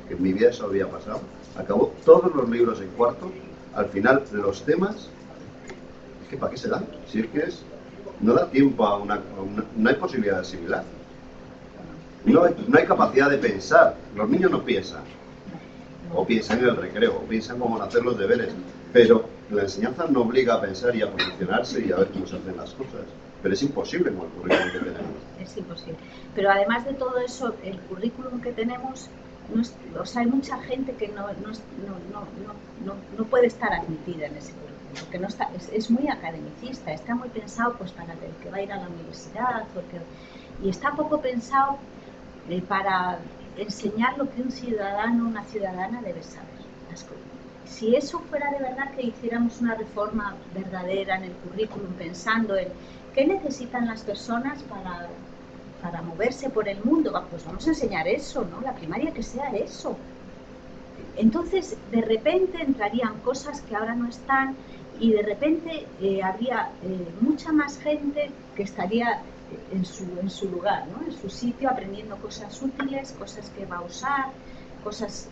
que en mi vida eso había pasado, acabó todos los libros en cuarto, al final los temas, es que ¿para qué se dan? Si es que no da tiempo no hay posibilidad de asimilar. No hay capacidad de pensar. Los niños no piensan. O piensan en el recreo, o piensan cómo van a hacer los deberes. Pero la enseñanza no obliga a pensar y a posicionarse y a ver cómo se hacen las cosas. Pero es imposible con el currículum que tenemos. Es imposible. Pero además de todo eso, el currículum que tenemos, o sea, hay mucha gente que no puede estar admitida en ese currículum, porque no está, es muy academicista, está muy pensado pues para el que va a ir a la universidad, y está poco pensado para enseñar lo que un ciudadano o una ciudadana debe saber. Si eso fuera de verdad, que hiciéramos una reforma verdadera en el currículum, pensando en qué necesitan las personas para moverse por el mundo, pues vamos a enseñar eso, ¿no? La primaria que sea eso. Entonces, de repente entrarían cosas que ahora no están y de repente habría mucha más gente que estaría en su lugar, ¿no? En su sitio, aprendiendo cosas útiles, cosas que va a usar, cosas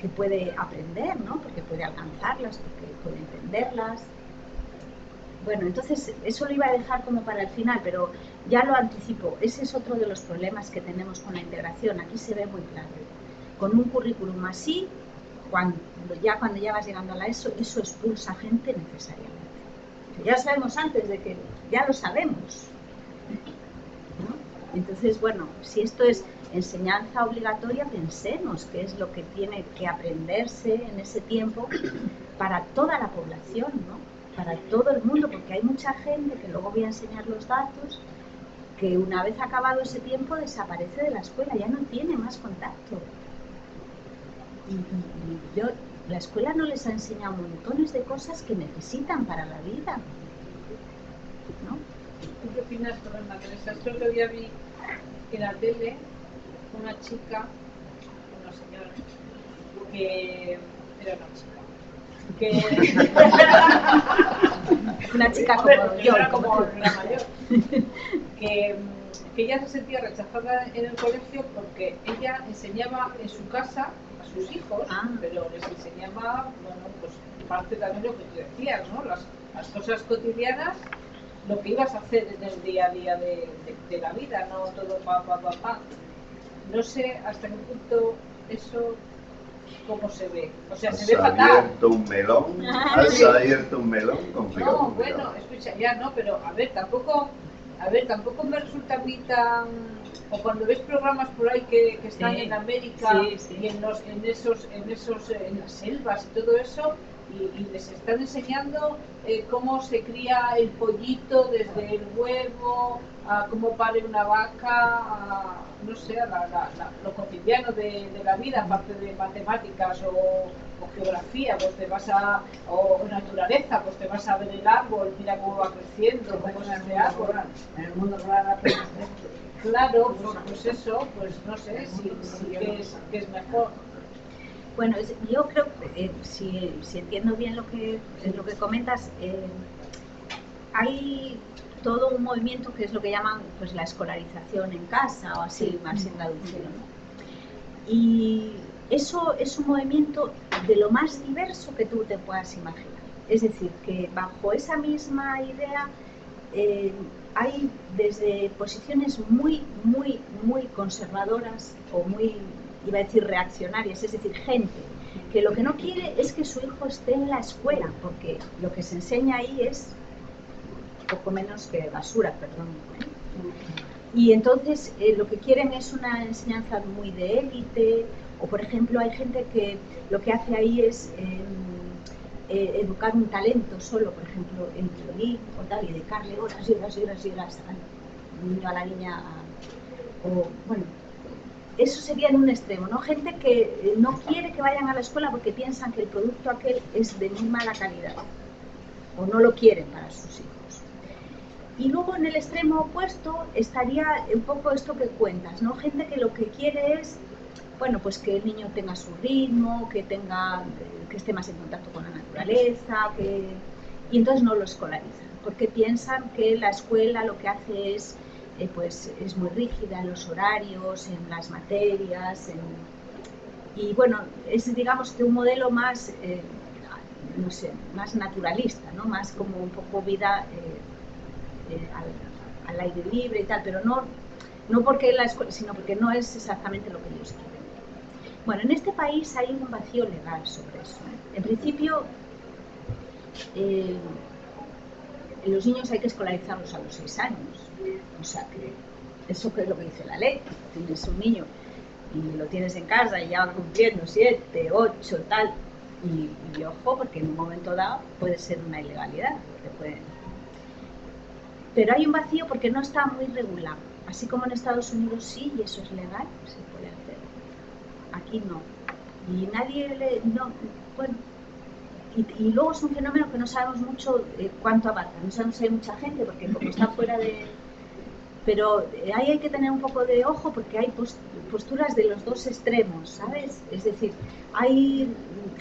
que puede aprender, ¿no? Porque puede alcanzarlas, porque puede entenderlas. Bueno, entonces eso lo iba a dejar como para el final, pero ya lo anticipo. Ese es otro de los problemas que tenemos con la integración. Aquí se ve muy claro. Con un currículum así, cuando ya vas llegando a la ESO, eso expulsa gente necesariamente. Ya lo sabemos antes de que ya lo sabemos, ¿no? Entonces, bueno, si esto es enseñanza obligatoria, pensemos qué es lo que tiene que aprenderse en ese tiempo para toda la población, ¿no? Para todo el mundo, porque hay mucha gente, que luego voy a enseñar los datos, que una vez acabado ese tiempo desaparece de la escuela, ya no tiene más contacto. Y la escuela no les ha enseñado montones de cosas que necesitan para la vida, ¿no? ¿Tú qué opinas, Fernanda? Esto que había vi en la tele, una chica, una señora, que era una chica. Una chica como yo, como la mayor, que ella se sentía rechazada en el colegio porque ella enseñaba en su casa a sus hijos, pero les enseñaba, bueno, pues parte también lo que tú decías, ¿no? Las cosas cotidianas, lo que ibas a hacer en el día a día de la vida, no todo pa. No sé hasta qué punto eso, ¿cómo se ve? O sea, se ve fatal. Has abierto un melón complicado. No, bueno, escucha, ya no, pero a ver, tampoco me resulta a mí tan... O cuando ves programas por ahí que están en América y en las selvas y todo eso, y les están enseñando cómo se cría el pollito desde el huevo, a cómo pare una vaca, no sé, lo cotidiano de la vida, aparte de matemáticas o geografía, pues te vas o naturaleza, pues te vas a ver el árbol, mira cómo va creciendo, cómo es ese árbol. En el mundo rural claro, pues eso, pues no sé si que es mejor. Bueno, yo creo que si entiendo bien lo que comentas, hay todo un movimiento que es lo que llaman pues la escolarización en casa o así, más en traducción, ¿no? Y eso es un movimiento de lo más diverso que tú te puedas imaginar. Es decir, que bajo esa misma idea hay desde posiciones muy conservadoras o muy, iba a decir, reaccionarias, es decir, gente que lo que no quiere es que su hijo esté en la escuela, porque lo que se enseña ahí es poco menos que basura, perdón. Y entonces lo que quieren es una enseñanza muy de élite, o por ejemplo hay gente que lo que hace ahí es educar un talento solo, por ejemplo, en violín o tal, y dedicarle horas y horas al niño, a la niña, o bueno, eso sería en un extremo, ¿no? Gente que no quiere que vayan a la escuela porque piensan que el producto aquel es de muy mala calidad, o no lo quieren para sus hijos. Y luego en el extremo opuesto estaría un poco esto que cuentas, ¿no? Gente que lo que quiere es, bueno, pues que el niño tenga su ritmo, que esté más en contacto con la naturaleza, y entonces no lo escolarizan, porque piensan que la escuela lo que hace es, pues es muy rígida en los horarios, en las materias, y bueno, es digamos que un modelo más no sé, más naturalista, ¿no? Más como un poco vida al aire libre y tal, pero no porque la escuela, sino porque no es exactamente lo que ellos quieren. Bueno, en este país hay un vacío legal sobre eso. En principio, los niños hay que escolarizarlos a los 6 años. O sea que eso es lo que dice la ley. Tienes un niño y lo tienes en casa y ya va cumpliendo 7, 8, tal. Y ojo, porque en un momento dado puede ser una ilegalidad. Pero hay un vacío porque no está muy regulado. Así como en Estados Unidos sí, y eso es legal, se puede hacer. Aquí no. Y nadie bueno, y luego es un fenómeno que no sabemos mucho cuánto abarca. No sabemos si hay mucha gente, porque como está fuera de... Pero ahí hay que tener un poco de ojo porque hay posturas de los dos extremos, ¿sabes? Es decir, hay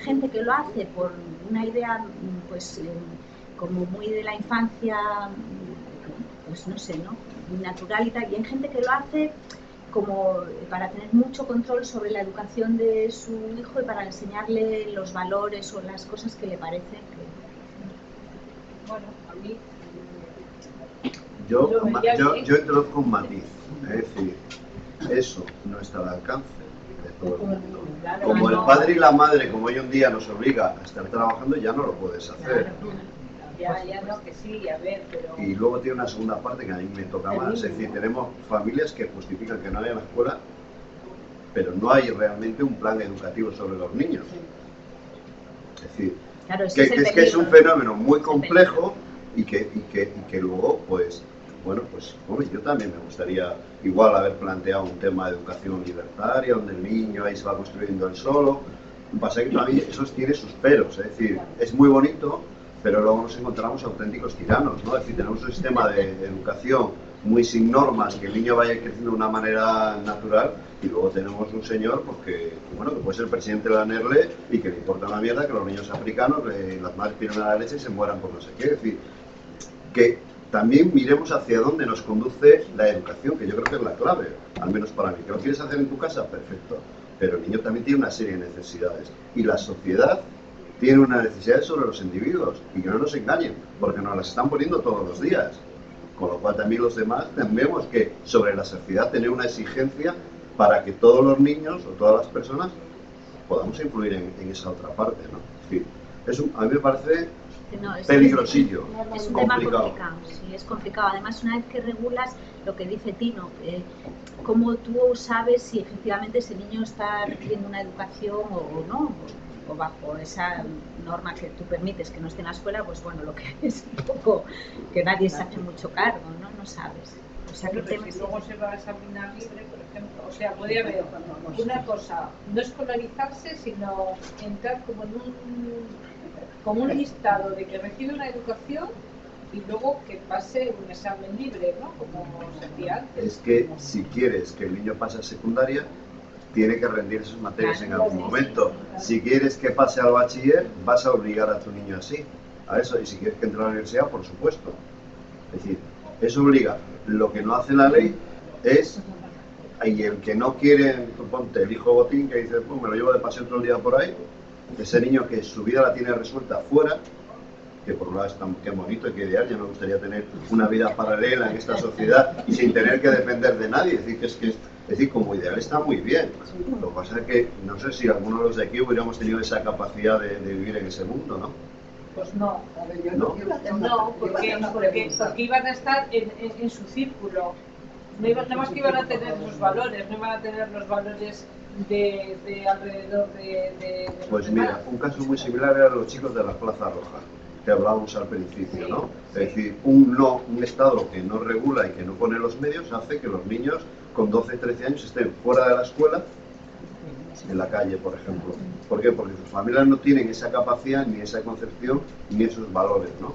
gente que lo hace por una idea, pues, como muy de la infancia, pues no sé, ¿no? Natural y tal, y hay gente que lo hace como para tener mucho control sobre la educación de su hijo y para enseñarle los valores o las cosas que le parecen que... Bueno, a mí... Yo introduzco un matiz, es decir, eso no está al alcance de todo el mundo. Como el padre y la madre, como hoy en día nos obliga a estar trabajando, ya no lo puedes hacer. Ya no, que sí, a ver, pero... Y luego tiene una segunda parte que a mí me toca más, es decir, tenemos familias que justifican que no haya la escuela, pero no hay realmente un plan educativo sobre los niños. Es decir, claro, que es un fenómeno muy complejo y que luego, pues, bueno, pues hombre, yo también me gustaría igual haber planteado un tema de educación libertaria, donde el niño ahí se va construyendo él solo. Lo que pasa es que también eso tiene sus peros, es decir, es muy bonito, pero luego nos encontramos auténticos tiranos, ¿no? Es decir, tenemos un sistema de educación muy sin normas, que el niño vaya creciendo de una manera natural, y luego tenemos un señor pues, que puede ser presidente de la NERLE y que le importa una mierda que los niños africanos, las madres tiren a la leche y se mueran por no sé qué. Es decir, que también miremos hacia dónde nos conduce la educación, que yo creo que es la clave, al menos para mí. ¿Que lo quieres hacer en tu casa? Perfecto. Pero el niño también tiene una serie de necesidades. Y la sociedad tiene unas necesidades sobre los individuos. Y que no nos engañen, porque nos las están poniendo todos los días. Con lo cual también los demás tenemos que, sobre la sociedad, tener una exigencia para que todos los niños o todas las personas podamos influir en esa otra parte, ¿no? Es decir, a mí me parece peligrosillo. Es un tema complicado, sí, es complicado. Además, una vez que regulas, lo que dice Tino, cómo tú sabes si efectivamente ese niño está recibiendo una educación o no, o bajo esa norma que tú permites que no esté en la escuela, pues bueno, lo que es un poco que nadie se hace mucho cargo, ¿no? No sabes. O sea, pero si luego se va a examinar libre, por ejemplo, o sea, podría haber una cosa, no escolarizarse, sino entrar como un listado de que recibe una educación y luego que pase un examen libre, ¿no? Como se hacía antes. Es que si quieres que el niño pase a secundaria, tiene que rendir sus materias en algún momento. Si quieres que pase al bachiller, vas a obligar a tu niño así, a eso. Y si quieres que entre a la universidad, por supuesto. Es decir, eso obliga. Lo que no hace la ley es, y el que no quiere, ponte el hijo botín que dice, pues me lo llevo de paseo todo el día por ahí, ese niño que su vida la tiene resuelta fuera, que por un lado es tan bonito y que ideal, yo me gustaría tener una vida paralela en esta sociedad y sin tener que depender de nadie, es decir, como ideal está muy bien. Lo que pasa es que no sé si algunos de los de aquí hubiéramos tenido esa capacidad de vivir en ese mundo, ¿no? Pues no, ¿No? porque iban a estar en su círculo, no más que iban a tener sus valores, no iban a tener los valores de alrededor de pues mira, un caso muy similar era los chicos de la Plaza Roja, que hablábamos al principio, ¿no? Es decir, un Estado que no regula y que no pone los medios hace que los niños con 12, 13 años estén fuera de la escuela, en la calle, por ejemplo. ¿Por qué? Porque sus familias no tienen esa capacidad, ni esa concepción, ni esos valores, ¿no?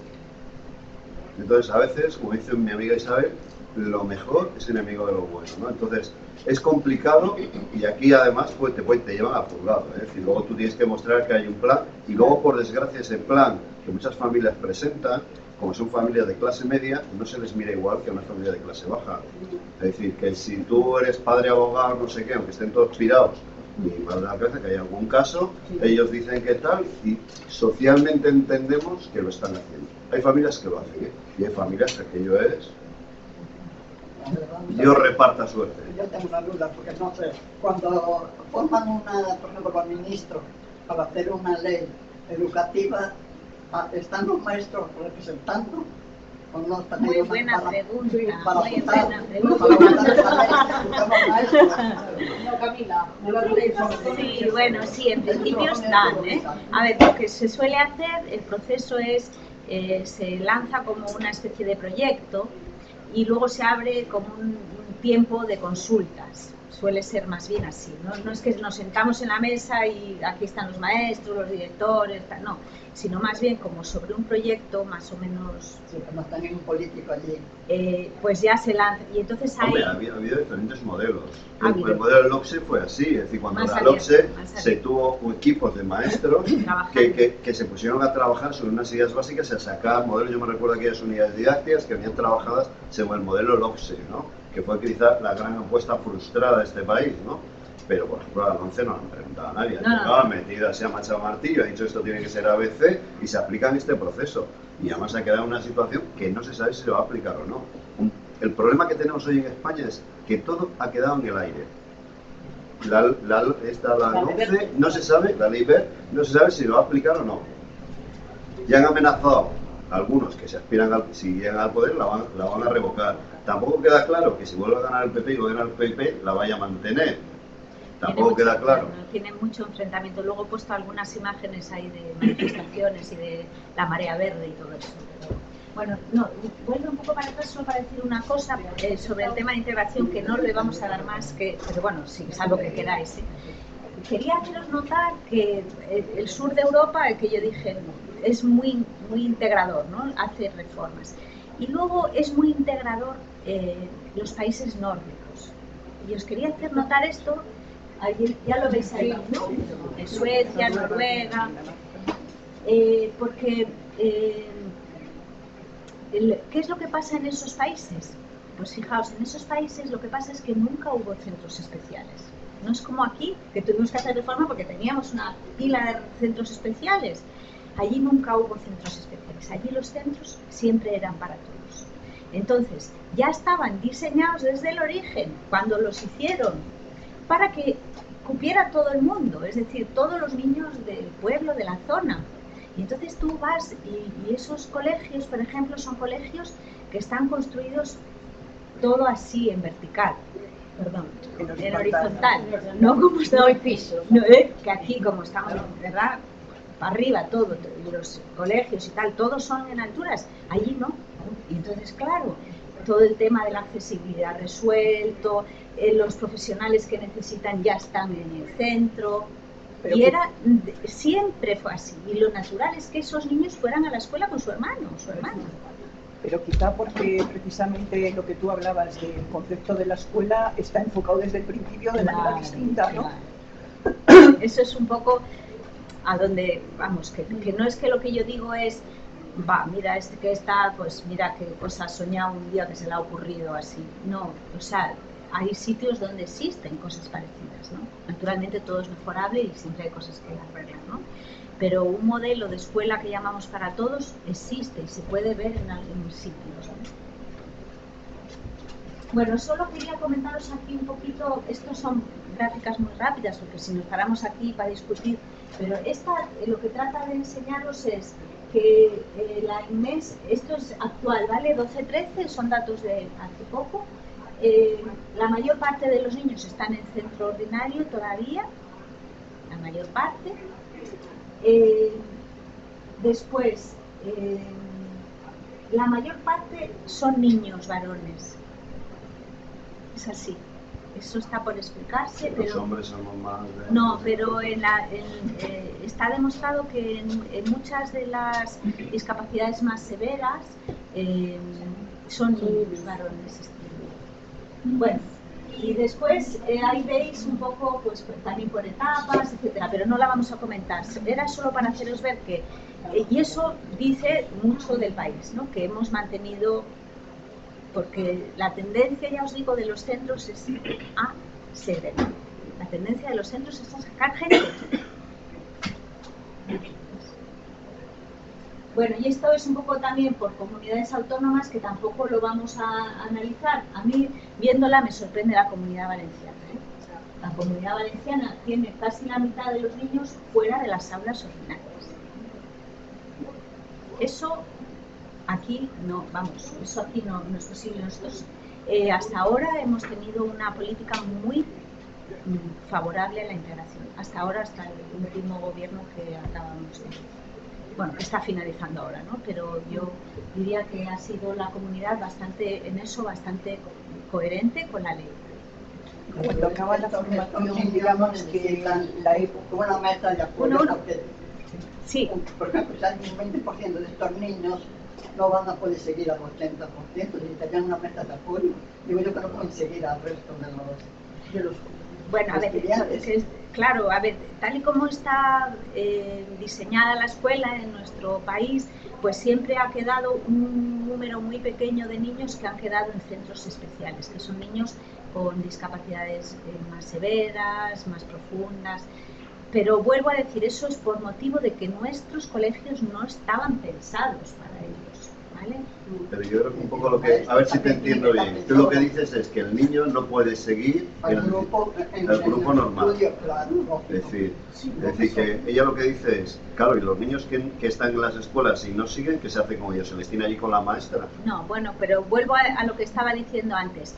Entonces, a veces, como dice mi amiga Isabel, lo mejor es enemigo de lo bueno, ¿no? Entonces, es complicado y aquí además pues, te llevan a juzgado, ¿eh? Es decir, luego tú tienes que mostrar que hay un plan y luego, por desgracia, ese plan que muchas familias presentan, como son familias de clase media, no se les mira igual que a una familia de clase baja. Es decir, que si tú eres padre abogado, no sé qué, aunque estén todos pirados ni mal de la cabeza, que hay algún caso, ellos dicen que tal, y socialmente entendemos que lo están haciendo. Hay familias que lo hacen, ¿eh? Y hay familias que aquello es... Dios reparta suerte. Yo tengo una duda, porque no sé, cuando forman una, por ejemplo, con ministro, para hacer una ley educativa, ¿están los maestros representando? ¿O no están Muy ellos buena para, pregunta, para muy votar, buena pregunta. para votar esa ley, los maestros? No, Camila, no lo leéis. Sí, bueno, sí, en principio están, ¿eh? A ver, lo que se suele hacer, el proceso es, se lanza como una especie de proyecto y luego se abre como un tiempo de consultas. Suele ser más bien así, ¿no? No es que nos sentamos en la mesa y aquí están los maestros, los directores, no, sino más bien como sobre un proyecto más o menos... Sí, como están en un político allí. Pues ya se lanza, y entonces hay... Hombre, ha habido diferentes modelos. Ha El habido. modelo del LOCSE fue así, es decir, cuando Más la abierto, LOCSE más se abierto. tuvo equipos de maestros que se pusieron a trabajar sobre unas ideas básicas y a sacar modelos. Yo me recuerdo aquellas unidades didácticas que venían trabajadas según el modelo LOCSE, ¿no? Que fue quizá la gran apuesta frustrada de este país, ¿no? Pero, por ejemplo, a la 11 no le han preguntado a nadie. No. Metida, se ha machado martillo, ha dicho esto tiene que ser ABC y se aplica en este proceso. Y además ha quedado en una situación que no se sabe si se va a aplicar o no. El problema que tenemos hoy en España es que todo ha quedado en el aire. La 11 no se sabe, la ley BERT, no se sabe si lo va a aplicar o no. Ya han amenazado algunos que se aspiran, si llegan al poder, la van a revocar. Tampoco queda claro que si vuelve a ganar el PP y gobierna el PP, la vaya a mantener. Tampoco queda claro. Tiene mucho enfrentamiento. Luego he puesto algunas imágenes ahí de manifestaciones y de la marea verde y todo eso. Bueno, no, vuelvo un poco para atrás solo para decir una cosa sobre el tema de integración, que no le vamos a dar más que, pero bueno, sí, salvo que queráis. Quería haceros notar que el sur de Europa, el que yo dije, es muy integrador, ¿no? Hace reformas. Y luego es muy integrador los países nórdicos. Y os quería hacer notar esto, ya lo veis ahí, ¿no? En Suecia, Noruega, porque ¿qué es lo que pasa en esos países? Pues fijaos, en esos países lo que pasa es que nunca hubo centros especiales. No es como aquí, que tuvimos que hacer reforma porque teníamos una pila de centros especiales. Allí nunca hubo centros especiales. Allí los centros siempre eran para todos. Entonces, ya estaban diseñados desde el origen, cuando los hicieron, para que cupiera todo el mundo, es decir, todos los niños del pueblo, de la zona. Y entonces tú vas y esos colegios, por ejemplo, son colegios que están construidos todo así en vertical. Perdón, en horizontal, no como está hoy piso, no, que aquí como estamos, ¿verdad? Para arriba todo, y los colegios y tal, todos son en alturas, allí no. Y entonces, claro, todo el tema de la accesibilidad resuelto, los profesionales que necesitan ya están en el centro, pero y siempre fue así, y lo natural es que esos niños fueran a la escuela con su hermano, su hermana. Pero quizá porque precisamente lo que tú hablabas del concepto de la escuela está enfocado desde el principio de manera distinta, ¿no? Claro. Eso es un poco a donde, vamos, que no es que lo que yo digo es, mira, que está, pues mira qué cosa ha soñado un día que se le ha ocurrido así. No, o sea, hay sitios donde existen cosas parecidas, ¿no? Naturalmente todo es mejorable y siempre hay cosas que arreglan, ¿no? Pero un modelo de escuela que llamamos para todos existe y se puede ver en algunos sitios, ¿no? Bueno, solo quería comentaros aquí un poquito, estos son gráficas muy rápidas, porque si nos paramos aquí para discutir, pero lo que trata de enseñaros es que la INMES, esto es actual, ¿vale? 12-13, son datos de hace poco. La mayor parte de los niños están en centro ordinario todavía, la mayor parte. Después, la mayor parte son niños varones. Es así. Eso está por explicarse. Los hombres somos más... No, pero está demostrado que en muchas de las discapacidades más severas son niños varones. Bueno, y después ahí veis un poco, pues también por etapas, etcétera, pero no la vamos a comentar. Era solo para haceros ver que, y eso dice mucho del país, ¿no? Que hemos mantenido, porque la tendencia, ya os digo, de los centros es a segregar. La tendencia de los centros es a sacar gente. Bueno, y esto es un poco también por comunidades autónomas que tampoco lo vamos a analizar. A mí, viéndola, me sorprende la Comunidad Valenciana. La Comunidad Valenciana tiene casi la mitad de los niños fuera de las aulas ordinarias. Eso aquí no, vamos, eso aquí no es posible. Nosotros hasta ahora hemos tenido una política muy favorable a la integración. Hasta ahora, hasta el último gobierno que acabamos de... Bueno, que está finalizando ahora, ¿no? Pero yo diría que ha sido la comunidad bastante, en eso, bastante coherente con la ley. Cuando acaba la formación, digamos que la una meta de apoyo, porque, sí. Por ejemplo, si hay un 20% de estos niños no van a poder seguir al 80%, si tenían una meta de apoyo, digo yo que no pueden seguir al resto de los bueno, a ver, claro, a ver, tal y como está diseñada la escuela en nuestro país, pues siempre ha quedado un número muy pequeño de niños que han quedado en centros especiales, que son niños con discapacidades más severas, más profundas. Pero vuelvo a decir, eso es por motivo de que nuestros colegios no estaban pensados para ellos, ¿vale? Pero yo creo que un poco lo que... A ver si te entiendo bien. Tú lo que dices es que el niño no puede seguir el grupo normal. Es decir, que ella lo que dice es, claro, y los niños que están en las escuelas y no siguen, ¿qué se hace con ellos? ¿Se les tiene allí con la maestra? No, bueno, pero vuelvo a lo que estaba diciendo antes.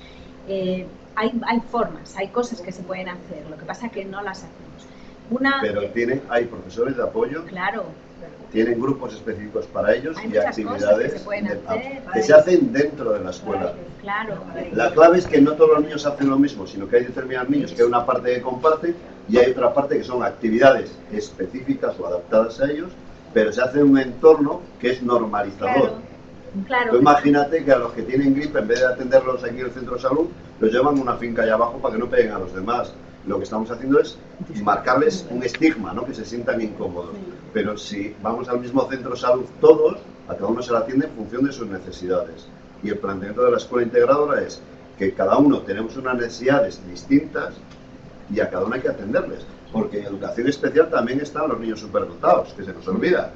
Hay formas, hay cosas que se pueden hacer, lo que pasa es que no las hacemos. Pero hay profesores de apoyo. Claro. Tienen grupos específicos para ellos y actividades que se hacen dentro de la escuela. Claro. La clave es que no todos los niños hacen lo mismo, sino que hay determinados niños que hay una parte que comparten y hay otra parte que son actividades específicas o adaptadas a ellos, pero se hace en un entorno que es normalizador. Claro. Tú imagínate que a los que tienen gripe, en vez de atenderlos aquí en el centro de salud, los llevan a una finca allá abajo para que no peguen a los demás. Lo que estamos haciendo es marcarles un estigma, ¿no? Que se sientan incómodos. Pero si vamos al mismo centro de salud todos, a cada uno se le atiende en función de sus necesidades. Y el planteamiento de la escuela integradora es que cada uno tenemos unas necesidades distintas y a cada uno hay que atenderles. Porque en educación especial también están los niños superdotados, que se nos olvida.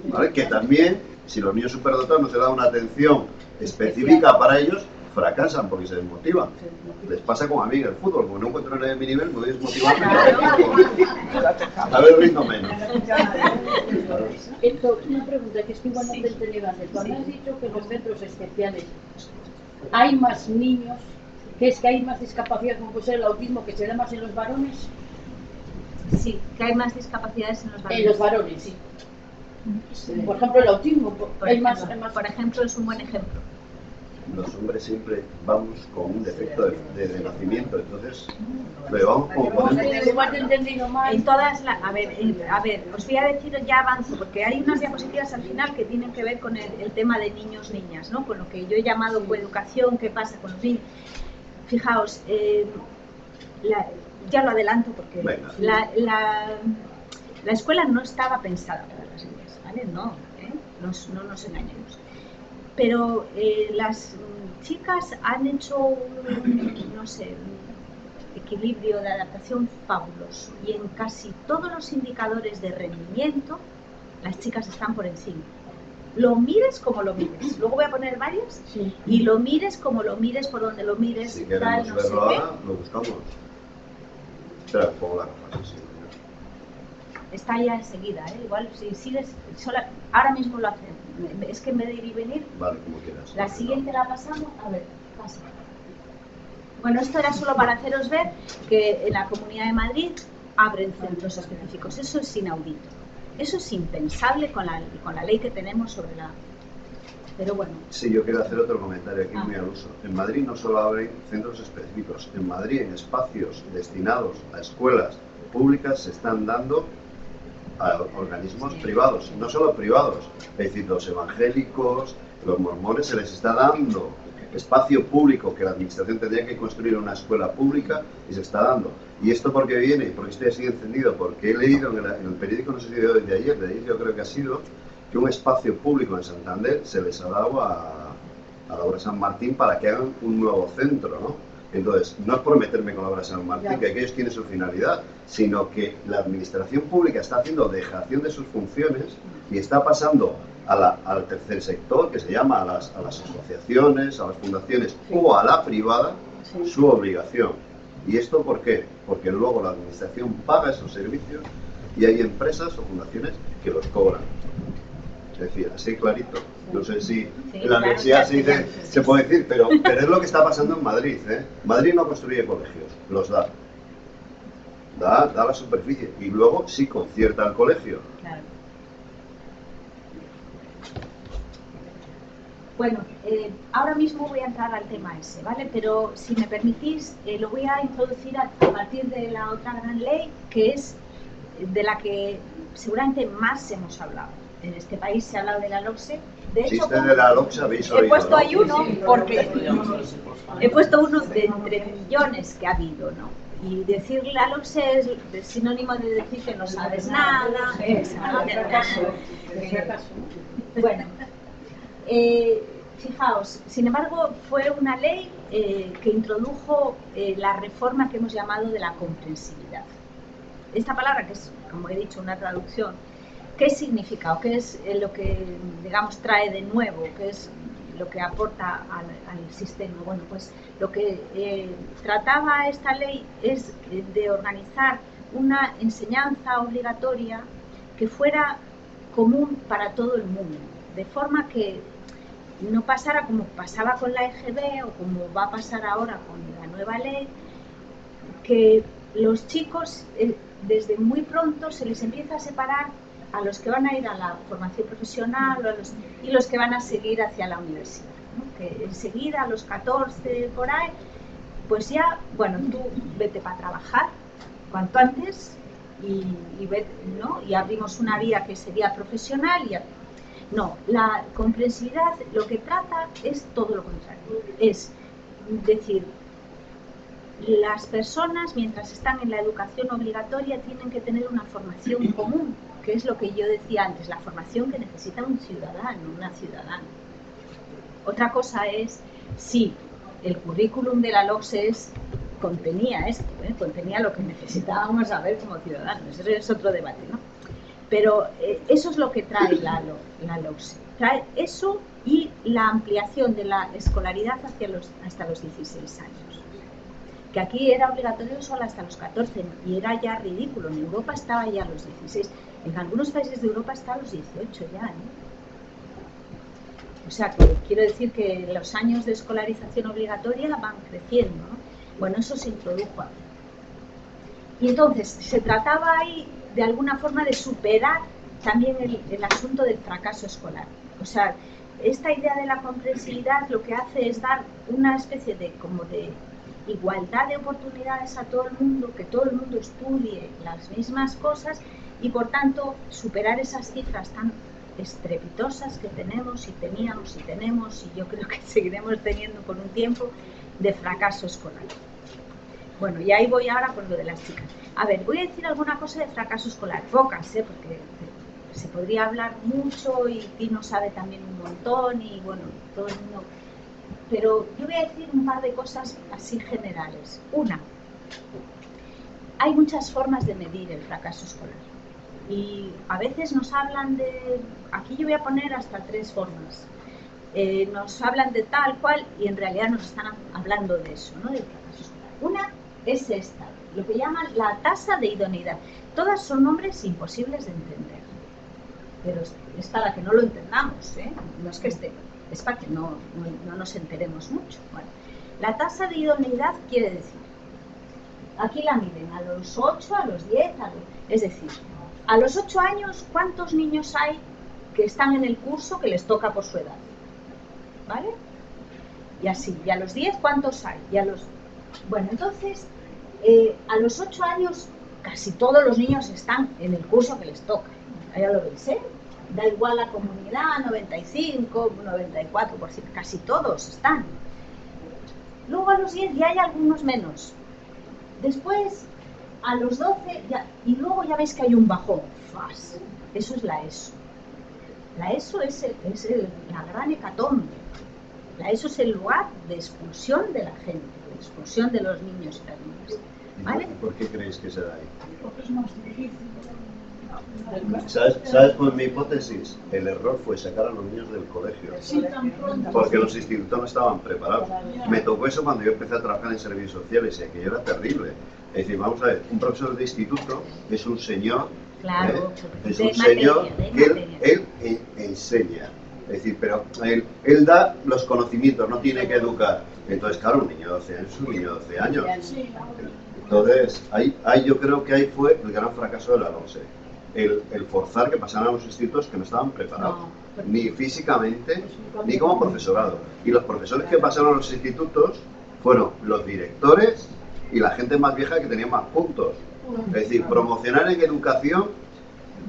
¿Vale? Que también, si los niños superdotados no se da una atención específica para ellos, fracasan porque se desmotivan. Les pasa como a mí en el fútbol, como no encuentro en mi nivel, me voy desmotivando. A ver, rindo menos. Entonces, una pregunta que es que igual no te he entendido antes. Cuando has dicho que en los centros especiales hay más niños, que es que hay más discapacidad, como puede ser el autismo, que se da más en los varones. Sí, que hay más discapacidades en los varones. En los varones, sí. Por ejemplo, el autismo. Por ejemplo, es un buen ejemplo. Los hombres siempre vamos con un defecto de nacimiento, entonces pero vamos como en todas a ver, os voy a decir, ya avanzo, porque hay unas diapositivas al final que tienen que ver con el tema de niños, niñas, ¿no? Con lo que yo he llamado coeducación, qué pasa con los niños. Fijaos, ya lo adelanto porque la escuela no estaba pensada para las niñas, ¿vale? No nos engañemos. Pero las chicas han hecho un equilibrio de adaptación fabuloso y en casi todos los indicadores de rendimiento las chicas están por encima. Lo mires como lo mires. Luego voy a poner varias y lo mires como lo mires, por donde lo mires. Si queremos verlo ahora, lo buscamos. Espera, pongo la cámara. Está ya enseguida, igual si sigues ahora mismo lo hacen. Es que en vez de ir y venir, vale, como quieras. La siguiente la pasamos, a ver, pasa. Bueno, esto era solo para haceros ver que en la Comunidad de Madrid abren centros específicos. Eso es inaudito. Eso es impensable con la ley que tenemos sobre la... Pero bueno. Sí, yo quiero hacer otro comentario aquí muy al uso. En Madrid no solo abren centros específicos. En Madrid, en espacios destinados a escuelas públicas, se están dando a organismos privados, no solo privados, es decir, los evangélicos, los mormones, se les está dando espacio público que la administración tendría que construir una escuela pública y se está dando. ¿Y esto por qué viene? Porque estoy así encendido, porque he leído en el periódico, no sé si de ayer yo creo que ha sido, que un espacio público en Santander se les ha dado a la obra San Martín para que hagan un nuevo centro, ¿no? Entonces, no es por meterme con la obra de San Martín, que aquellos tienen su finalidad, sino que la administración pública está haciendo dejación de sus funciones y está pasando al tercer sector, que se llama a las asociaciones, a las fundaciones o a la privada, su obligación. ¿Y esto por qué? Porque luego la administración paga esos servicios y hay empresas o fundaciones que los cobran. Es decir, así clarito. No sé si en la universidad se puede decir, pero es lo que está pasando en Madrid. Madrid no construye colegios, los da. Da la superficie y luego sí concierta el colegio. Claro. Bueno, ahora mismo voy a entrar al tema ese, ¿vale? Pero si me permitís, lo voy a introducir a partir de la otra gran ley, que es de la que seguramente más hemos hablado. En este país se ha hablado de la LOCSE. De hecho, de la LOCSE habéis oído, he puesto ahí uno porque He puesto uno de entre millones que ha habido, ¿no? Y decir la LOCSE es sinónimo de decir que no sabes nada, Bueno, fijaos, sin embargo, fue una ley que introdujo la reforma que hemos llamado de la comprensibilidad. Esta palabra, que es, como he dicho, una traducción, ¿qué significa o qué es lo que, digamos, trae de nuevo? ¿Qué es lo que aporta al sistema? Bueno, pues lo que trataba esta ley es de organizar una enseñanza obligatoria que fuera común para todo el mundo, de forma que no pasara como pasaba con la EGB o como va a pasar ahora con la nueva ley, que los chicos desde muy pronto se les empieza a separar a los que van a ir a la formación profesional y los que van a seguir hacia la universidad, ¿no? Que enseguida a los 14 por ahí, pues ya, bueno, tú vete para trabajar cuanto antes y vete, ¿no? Y abrimos una vía que sería profesional y no, la comprensividad lo que trata es todo lo contrario, es decir, las personas mientras están en la educación obligatoria tienen que tener una formación común, que es lo que yo decía antes, la formación que necesita un ciudadano, una ciudadana. Otra cosa es si el currículum de la LOCSE contenía esto, contenía lo que necesitábamos saber como ciudadanos, eso es otro debate, ¿no? Pero eso es lo que trae la LOCSE, trae eso y la ampliación de la escolaridad hasta los 16 años. Que aquí era obligatorio solo hasta los 14 y era ya ridículo. En Europa estaba ya a los 16. En algunos países de Europa está a los 18 ya, ¿no? O sea, que quiero decir que los años de escolarización obligatoria van creciendo, ¿no? Bueno, eso se introdujo aquí. Y entonces, se trataba ahí, de alguna forma, de superar también el asunto del fracaso escolar. O sea, esta idea de la comprensividad lo que hace es dar una especie de igualdad de oportunidades a todo el mundo, que todo el mundo estudie las mismas cosas y por tanto superar esas cifras tan estrepitosas que tenemos y teníamos y tenemos y yo creo que seguiremos teniendo por un tiempo de fracaso escolar. Bueno, y ahí voy ahora con lo de las chicas. A ver, voy a decir alguna cosa de fracaso escolar, pocas, porque se podría hablar mucho y Tino sabe también un montón y bueno, todo el mundo... Pero yo voy a decir un par de cosas así generales. Una, hay muchas formas de medir el fracaso escolar. Y a veces nos hablan de... Aquí yo voy a poner hasta 3 formas. Nos hablan de tal cual y en realidad nos están hablando de eso, ¿no? Del fracaso escolar. Una es esta, lo que llaman la tasa de idoneidad. Todas son nombres imposibles de entender. Pero es para que no lo entendamos, ¿eh? No es que esté... Es para que no nos enteremos mucho. Bueno, la tasa de idoneidad quiere decir, aquí la miden a los 8, a los 10, es decir, a los 8 años, ¿cuántos niños hay que están en el curso que les toca por su edad? ¿Vale? Y así, y a los 10, ¿cuántos hay? Y a los... Bueno, entonces, a los 8 años, casi todos los niños están en el curso que les toca. Ya lo veis, ¿eh? Da igual la comunidad, 95, 94%, casi todos están. Luego a los 10 ya hay algunos menos. Después, a los 12, ya, y luego ya veis que hay un bajón. ¡Fas! Eso es la ESO. La ESO es la gran hecatombe. La ESO es el lugar de expulsión de la gente. exclusión de los niños y las niñas. ¿Vale? ¿Por qué creéis que se da ahí? Porque es más difícil. ¿Sabes cuál es mi hipótesis? El error fue sacar a los niños del colegio. Sí, tan pronto. Porque los institutos no estaban preparados. Me tocó eso cuando yo empecé a trabajar en servicios sociales y aquello era terrible. Es decir, vamos a ver, un profesor de instituto es un señor, Claro, es de un señor materia, de que materia. él enseña. Es decir, pero él da los conocimientos, no tiene que educar. Entonces, claro, un niño de 12 años es un niño de 12 años. Entonces, ahí yo creo que ahí fue el gran fracaso de la LOMSE. El forzar que pasaran a los institutos que no estaban preparados, ni físicamente, ni como profesorado. Y los profesores que pasaron a los institutos fueron los directores y la gente más vieja que tenía más puntos. Es decir, promocionar en educación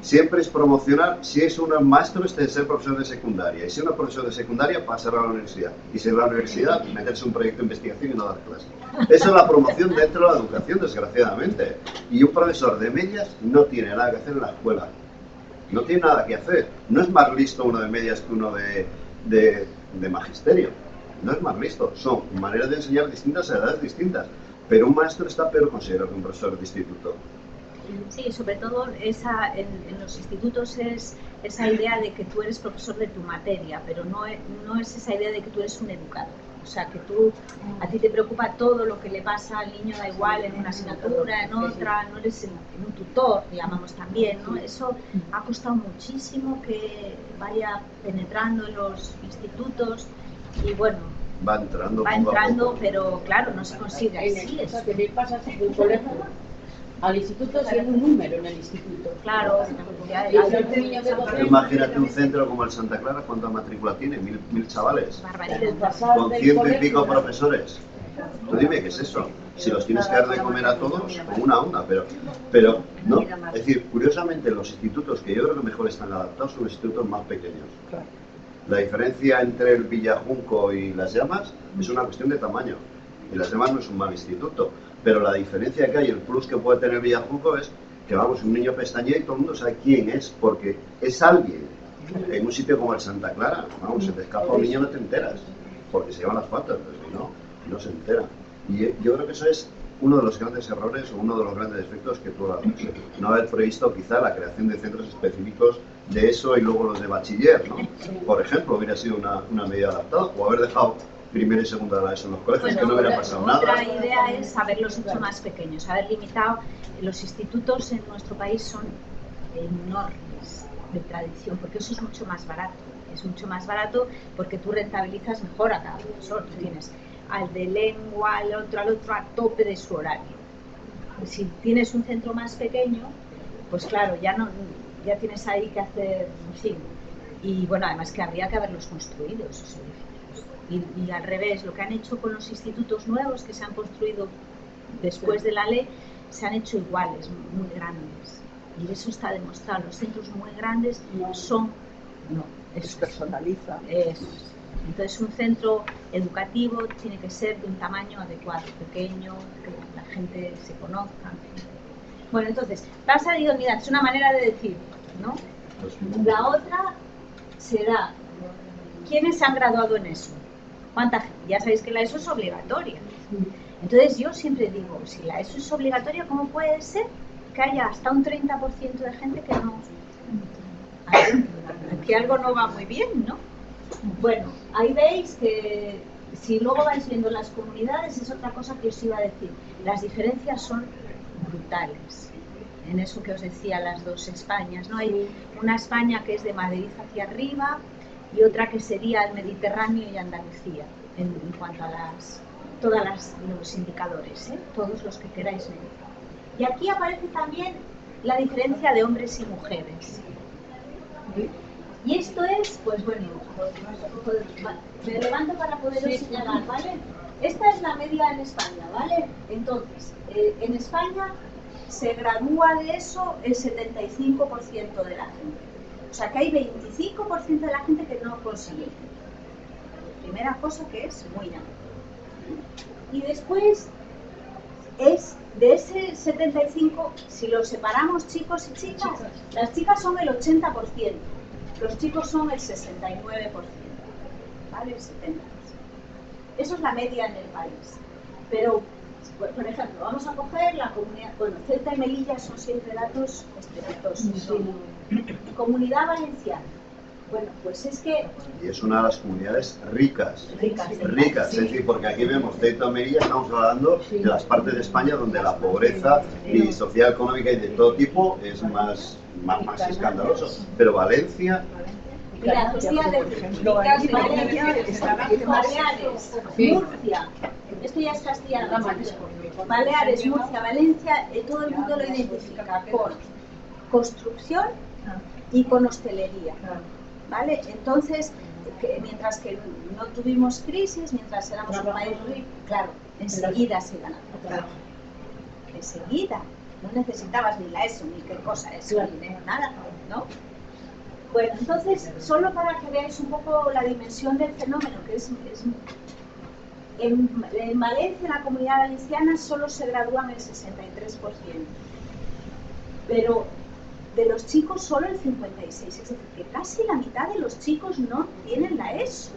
siempre es promocionar si es un maestro, es de ser profesor de secundaria. Y si uno es profesor de secundaria, pasar a la universidad. Y si es la universidad, meterse en un proyecto de investigación y no dar clases. Esa es la promoción dentro de la educación, desgraciadamente. Y un profesor de medias no tiene nada que hacer en la escuela. No tiene nada que hacer. No es más listo uno de medias que uno de magisterio. No es más listo. Son maneras de enseñar distintas a edades distintas. Pero un maestro está peor considerado que un profesor de instituto. Sí, sobre todo en los institutos es esa idea de que tú eres profesor de tu materia, pero no es esa idea de que tú eres un educador. O sea, que a ti te preocupa todo lo que le pasa al niño, da igual, en una asignatura, en otra, no eres un tutor, llamamos también, ¿no? Eso ha costado muchísimo que vaya penetrando en los institutos y bueno, va entrando poco a poco. Pero claro, no se consigue así. O sea, que te pasas del colegio al instituto siendo un número en el instituto. Claro. Imagínate un centro como el Santa Clara, ¿cuánta matrícula tiene? ¿Mil chavales? Con 100 y pico profesores. Tú dime qué es eso. Si los tienes que dar de comer a todos, con una onda, pero no. Es decir, curiosamente los institutos que yo creo que mejor están adaptados son los institutos más pequeños. La diferencia entre el Villajunco y Las Llamas es una cuestión de tamaño. Y Las Llamas no es un mal instituto, pero la diferencia que hay, el plus que puede tener Villajunco es que vamos, un niño pestañea y todo el mundo sabe quién es, porque es alguien. En un sitio como el Santa Clara, vamos, se te escapa un niño y no te enteras, porque se llevan las faltas, pero si no se entera. Y yo creo que eso es uno de los grandes errores o uno de los grandes defectos que tuvo la LOMSE. No haber previsto quizá la creación de centros específicos de eso y luego los de bachiller, ¿no? Por ejemplo, hubiera sido una medida adaptada, o haber dejado primero y segundo de la ESO en los colegios, que no hubiera pasado nada. Otra idea es haberlos hecho más pequeños, haber limitado. Los institutos en nuestro país son enormes de tradición, porque eso es mucho más barato. Es mucho más barato porque tú rentabilizas mejor a cada profesor. Tú tienes al de lengua, al otro a tope de su horario. Si tienes un centro más pequeño, pues claro, ya tienes ahí que hacer, en fin. Y bueno, además que habría que haberlos construido esos edificios. Y al revés, lo que han hecho con los institutos nuevos que se han construido después de la ley, se han hecho iguales, muy grandes. Y eso está demostrado. Los centros muy grandes son... No, es personaliza. Eso es. Entonces un centro educativo tiene que ser de un tamaño adecuado, pequeño, que la gente se conozca. Bueno, entonces, tasa de idoneidad es una manera de decir, ¿no? La otra será, ¿quiénes se han graduado en eso? ¿Cuánta gente? Ya sabéis que la ESO es obligatoria. Entonces yo siempre digo, si la ESO es obligatoria, ¿cómo puede ser que haya hasta un 30% de gente que no? Aquí algo no va muy bien, ¿no? Bueno, ahí veis que si luego vais viendo las comunidades, es otra cosa que os iba a decir. Las diferencias son brutales. En eso que os decía, las dos Españas, ¿no? Hay una España que es de Madrid hacia arriba y otra que sería el Mediterráneo y Andalucía, en cuanto a los indicadores, ¿eh? Todos los que queráis ver. Y aquí aparece también la diferencia de hombres y mujeres. Y esto es, pues bueno, me levanto para poderos señalar, ¿vale? Esta es la media en España, ¿vale? Entonces, en España se gradúa de eso el 75% de la gente. O sea que hay 25% de la gente que no consigue. Primera cosa que es muy alta. Y después es de ese 75, si lo separamos chicos y chicas, las chicas son el 80%. Los chicos son el 69%, ¿vale? El 70%. Eso es la media en el país. Pero, por ejemplo, vamos a coger la comunidad, bueno, Ceuta y Melilla son siempre datos estrepitosos. Comunidad Valenciana. Bueno, pues es que... Y es una de las comunidades ricas, sí. es decir, porque aquí vemos Ceuta y Melilla, estamos hablando de las partes de España donde la pobreza y social, económica y de todo tipo es más escandaloso. Pero Valencia... Mira, Baleares, Murcia, esto ya es Castilla-La Mancha. Baleares, Murcia, Valencia, todo el mundo lo identifica con construcción y con hostelería. ¿Vale? Entonces, mientras que no tuvimos crisis, mientras éramos un país rico, claro, enseguida se ganaba. Enseguida. No necesitabas ni la ESO, ni qué cosa es, ni nada, ¿no? Bueno, entonces, solo para que veáis un poco la dimensión del fenómeno, que en Valencia, en la Comunidad Valenciana, solo se gradúan el 63%. Pero de los chicos solo el 56%, es decir, que casi la mitad de los chicos no tienen la ESO.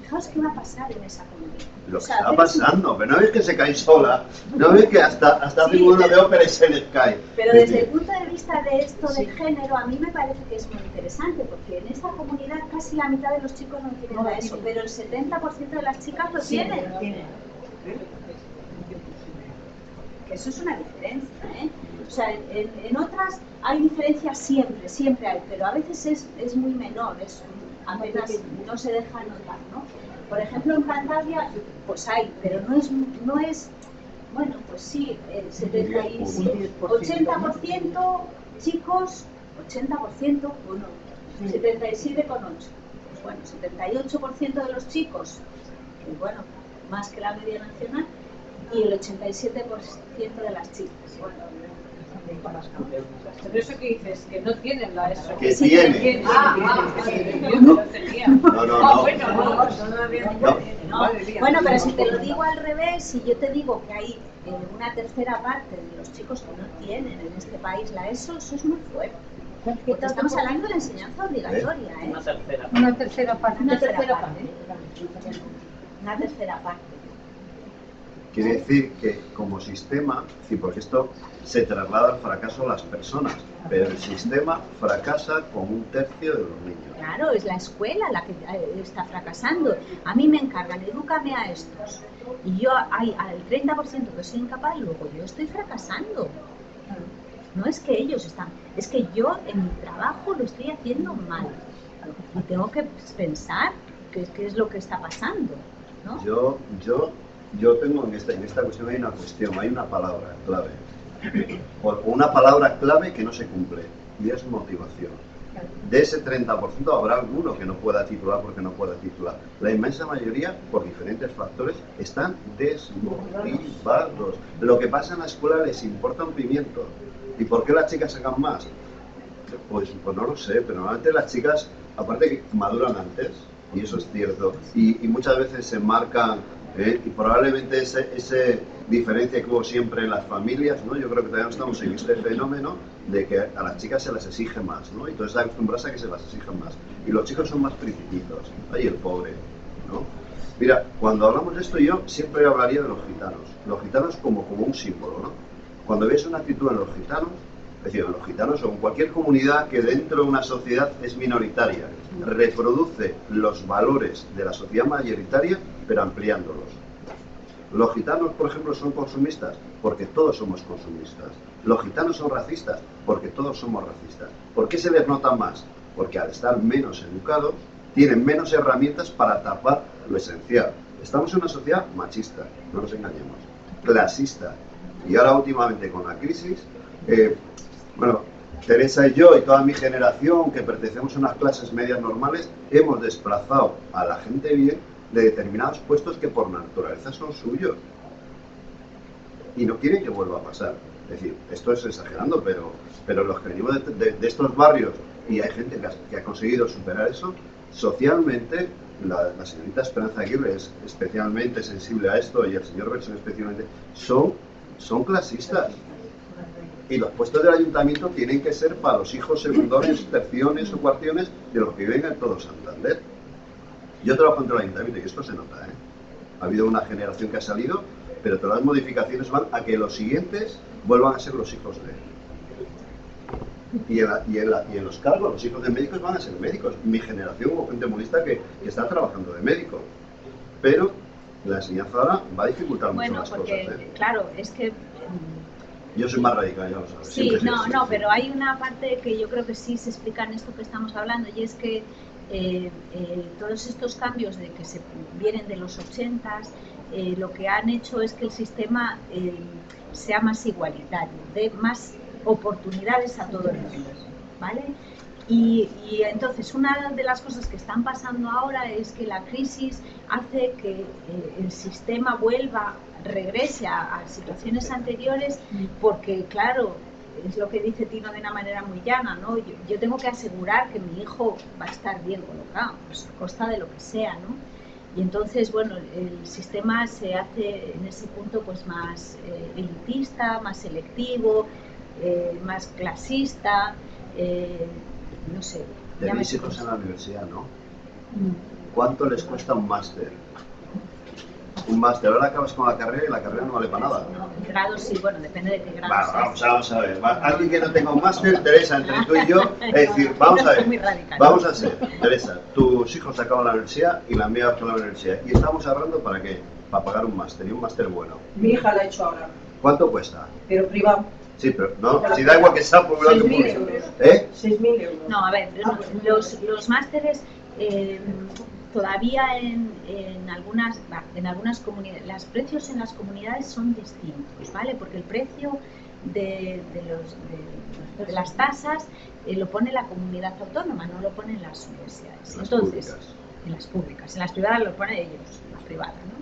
Fijaos qué va a pasar en esa comunidad. Lo que está pasando, pero no ves que se cae sola, no ves que hasta hace uno de ópera y se les cae. Pero desde el punto de vista de esto del género, a mí me parece que es muy interesante, porque en esta comunidad casi la mitad de los chicos no tienen la ESO, pero el 70% de las chicas lo tienen. Que eso es una diferencia, ¿eh? O sea, en otras hay diferencias siempre hay, pero a veces es muy menor, apenas no se deja notar, ¿no? Por ejemplo, en Cantabria, pues hay, pero no es bueno, pues sí, 80% chicos, 80%, bueno, 77,8%. Pues bueno, 78% de los chicos, bueno, más que la media nacional, y el 87% de las chicas. Bueno, pero eso que dices, que no tienen la ESO. Que tienen. Bueno, pero si te lo digo al revés, si yo te digo que hay una tercera parte de los chicos que no tienen en este país la ESO, eso es muy fuerte. Porque estamos hablando de la enseñanza obligatoria, ¿eh? Una tercera parte. Una tercera parte. Quiere decir que como sistema, sí, porque esto se traslada al fracaso a las personas, pero el sistema fracasa con 1/3 de los niños. Claro, es la escuela la que está fracasando. A mí me encargan, edúcame a estos. Y yo hay al 30% que soy incapaz, luego yo estoy fracasando. No es que ellos están, es que yo en mi trabajo lo estoy haciendo mal. Y tengo que pensar qué es lo que está pasando, ¿no? Yo tengo en esta cuestión hay una palabra clave. Una palabra clave que no se cumple, y es motivación. De ese 30% habrá alguno que no pueda titular porque no pueda titular. La inmensa mayoría, por diferentes factores, están desmotivados. Lo que pasa en la escuela les importa un pimiento. ¿Y por qué las chicas sacan más? Pues no lo sé, pero normalmente las chicas, aparte que maduran antes, y eso es cierto, y muchas veces se marcan, y probablemente ese diferencia que hubo siempre en las familias, ¿no? Yo creo que todavía estamos en este fenómeno de que a las chicas se las exige más, ¿no? Y entonces acostumbras a que se las exijan más. Y los chicos son más principitos. Ay, el pobre, ¿no? Mira, cuando hablamos de esto yo siempre hablaría de los gitanos como un símbolo, ¿no? Cuando ves una actitud en los gitanos, es decir, en los gitanos o en cualquier comunidad que dentro de una sociedad es minoritaria, reproduce los valores de la sociedad mayoritaria, pero ampliándolos. Los gitanos, por ejemplo, son consumistas porque todos somos consumistas. Los gitanos son racistas porque todos somos racistas. ¿Por qué se les nota más? Porque al estar menos educados, tienen menos herramientas para tapar lo esencial. Estamos en una sociedad machista, no nos engañemos, clasista. Y ahora últimamente con la crisis, Teresa y yo y toda mi generación que pertenecemos a unas clases medias normales, hemos desplazado a la gente bien de determinados puestos que por naturaleza son suyos. Y no quieren que vuelva a pasar. Es decir, esto es exagerando, pero los que venimos de estos barrios, y hay gente que ha conseguido superar eso, socialmente, la señorita Esperanza Aguirre es especialmente sensible a esto, y el señor Berson especialmente, son clasistas. Y los puestos del ayuntamiento tienen que ser para los hijos secundarios, terciones o cuartiones de los que viven en todo Santander. Yo trabajo en el ayuntamiento y esto se nota, ¿eh? Ha habido una generación que ha salido, pero todas las modificaciones van a que los siguientes vuelvan a ser los hijos de él. Y en los cargos, los hijos de médicos van a ser médicos. Mi generación hubo gente muy lista que está trabajando de médico. Pero la enseñanza ahora va a dificultar mucho las cosas. Porque, claro, es que... Yo soy más radical, ya lo sabes. Sí, no, pero hay una parte que yo creo que sí se explica en esto que estamos hablando, y es que todos estos cambios de que se vienen de los 80s, lo que han hecho es que el sistema sea más igualitario, dé más oportunidades a todo el mundo, ¿vale? Y entonces una de las cosas que están pasando ahora es que la crisis hace que el sistema regrese a situaciones anteriores, porque claro, es lo que dice Tino de una manera muy llana, ¿no? Yo tengo que asegurar que mi hijo va a estar bien colocado, pues a costa de lo que sea, ¿no? Y entonces, bueno, el sistema se hace en ese punto pues más elitista, más selectivo, más clasista, no sé. Tenéis hijos en la universidad, ¿no? ¿Cuánto les cuesta un máster? Un máster, ahora acabas con la carrera y la carrera no vale para nada. No, grado sí, bueno, depende de qué grado sea. Vamos a ver. Alguien que no tenga un máster, Teresa, entre tú y yo, es decir, vamos a ver. Vamos a ser, Teresa, tus hijos acaban la universidad y la mía acaba la universidad. Y estamos ahorrando ¿para qué? Para pagar un máster, y un máster bueno. Mi hija la ha hecho ahora. ¿Cuánto cuesta? Pero privado. Sí, pero no, si da igual que sea privado que público. 6.000 euros. No, a ver, los másteres todavía en algunas comunidades, los precios en las comunidades son distintos, ¿vale? Porque el precio de las tasas lo pone la comunidad autónoma, no lo ponen las universidades. Entonces, en las públicas, en las privadas lo pone ellos, las privadas, ¿no?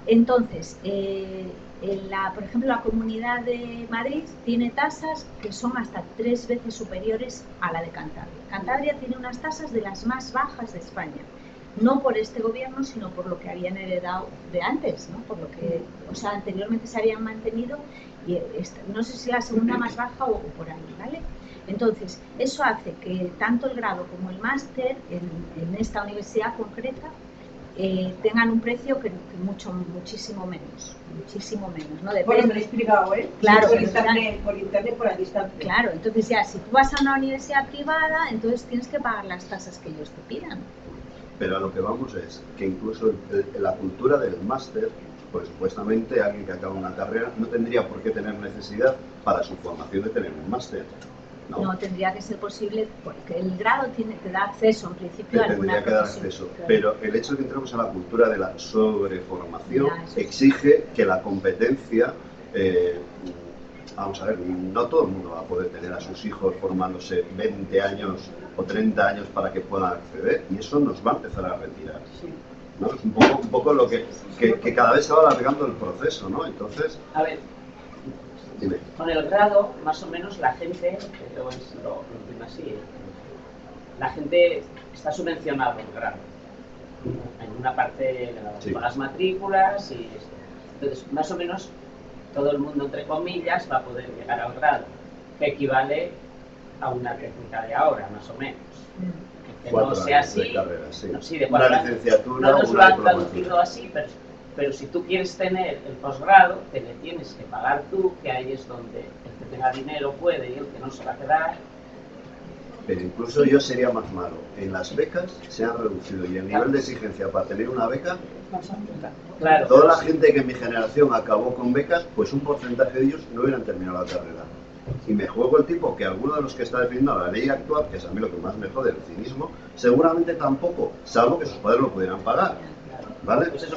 Entonces, por ejemplo, la Comunidad de Madrid tiene tasas que son hasta 3 veces superiores a la de Cantabria. Cantabria tiene unas tasas de las más bajas de España, no por este gobierno, sino por lo que habían heredado de antes, ¿no? Por lo que, o sea, anteriormente se habían mantenido, y no sé si la segunda más baja o por ahí, ¿vale? Entonces, eso hace que tanto el grado como el máster en esta universidad concreta tengan un precio que muchísimo menos, ¿no? Bueno, me lo he explicado, ¿eh? Claro, por internet, por la distancia. Claro, entonces ya, si tú vas a una universidad privada, entonces tienes que pagar las tasas que ellos te pidan. Pero a lo que vamos es que incluso la cultura del máster, pues supuestamente alguien que acaba una carrera no tendría por qué tener necesidad para su formación de tener un máster. No, tendría que ser posible, porque el grado te da acceso en principio a alguna tendría que dar acceso, claro. Pero el hecho de que entremos a la cultura de la sobreformación exige que la competencia, vamos a ver, no todo el mundo va a poder tener a sus hijos formándose 20 años o 30 años para que puedan acceder, y eso nos va a empezar a retirar. ¿No? Es un poco lo que cada vez se va alargando el proceso, ¿no? Entonces... A ver, dime. Con el grado, más o menos, la gente, lo entiendo así, la gente está subvencionado el grado. En una parte con las matrículas y esto. Entonces, más o menos, todo el mundo, entre comillas, va a poder llegar al grado, que equivale a una técnica de ahora, más o menos. Que no sea así, de carrera, sí. No, sí, de una licenciatura, no nos lo han traducido así, pero si tú quieres tener el posgrado, te le tienes que pagar tú, que ahí es donde el que tenga dinero puede y el que no se va a quedar. Pero incluso yo sería más malo. En las becas se han reducido y el nivel de exigencia para tener una beca, claro, toda la gente que en mi generación acabó con becas, pues un porcentaje de ellos no hubieran terminado la carrera. Y me juego el tipo que alguno de los que está defendiendo la ley actual, que es a mí lo que más me jode, el cinismo, seguramente tampoco, salvo que sus padres lo pudieran pagar. ¿Vale? Pues es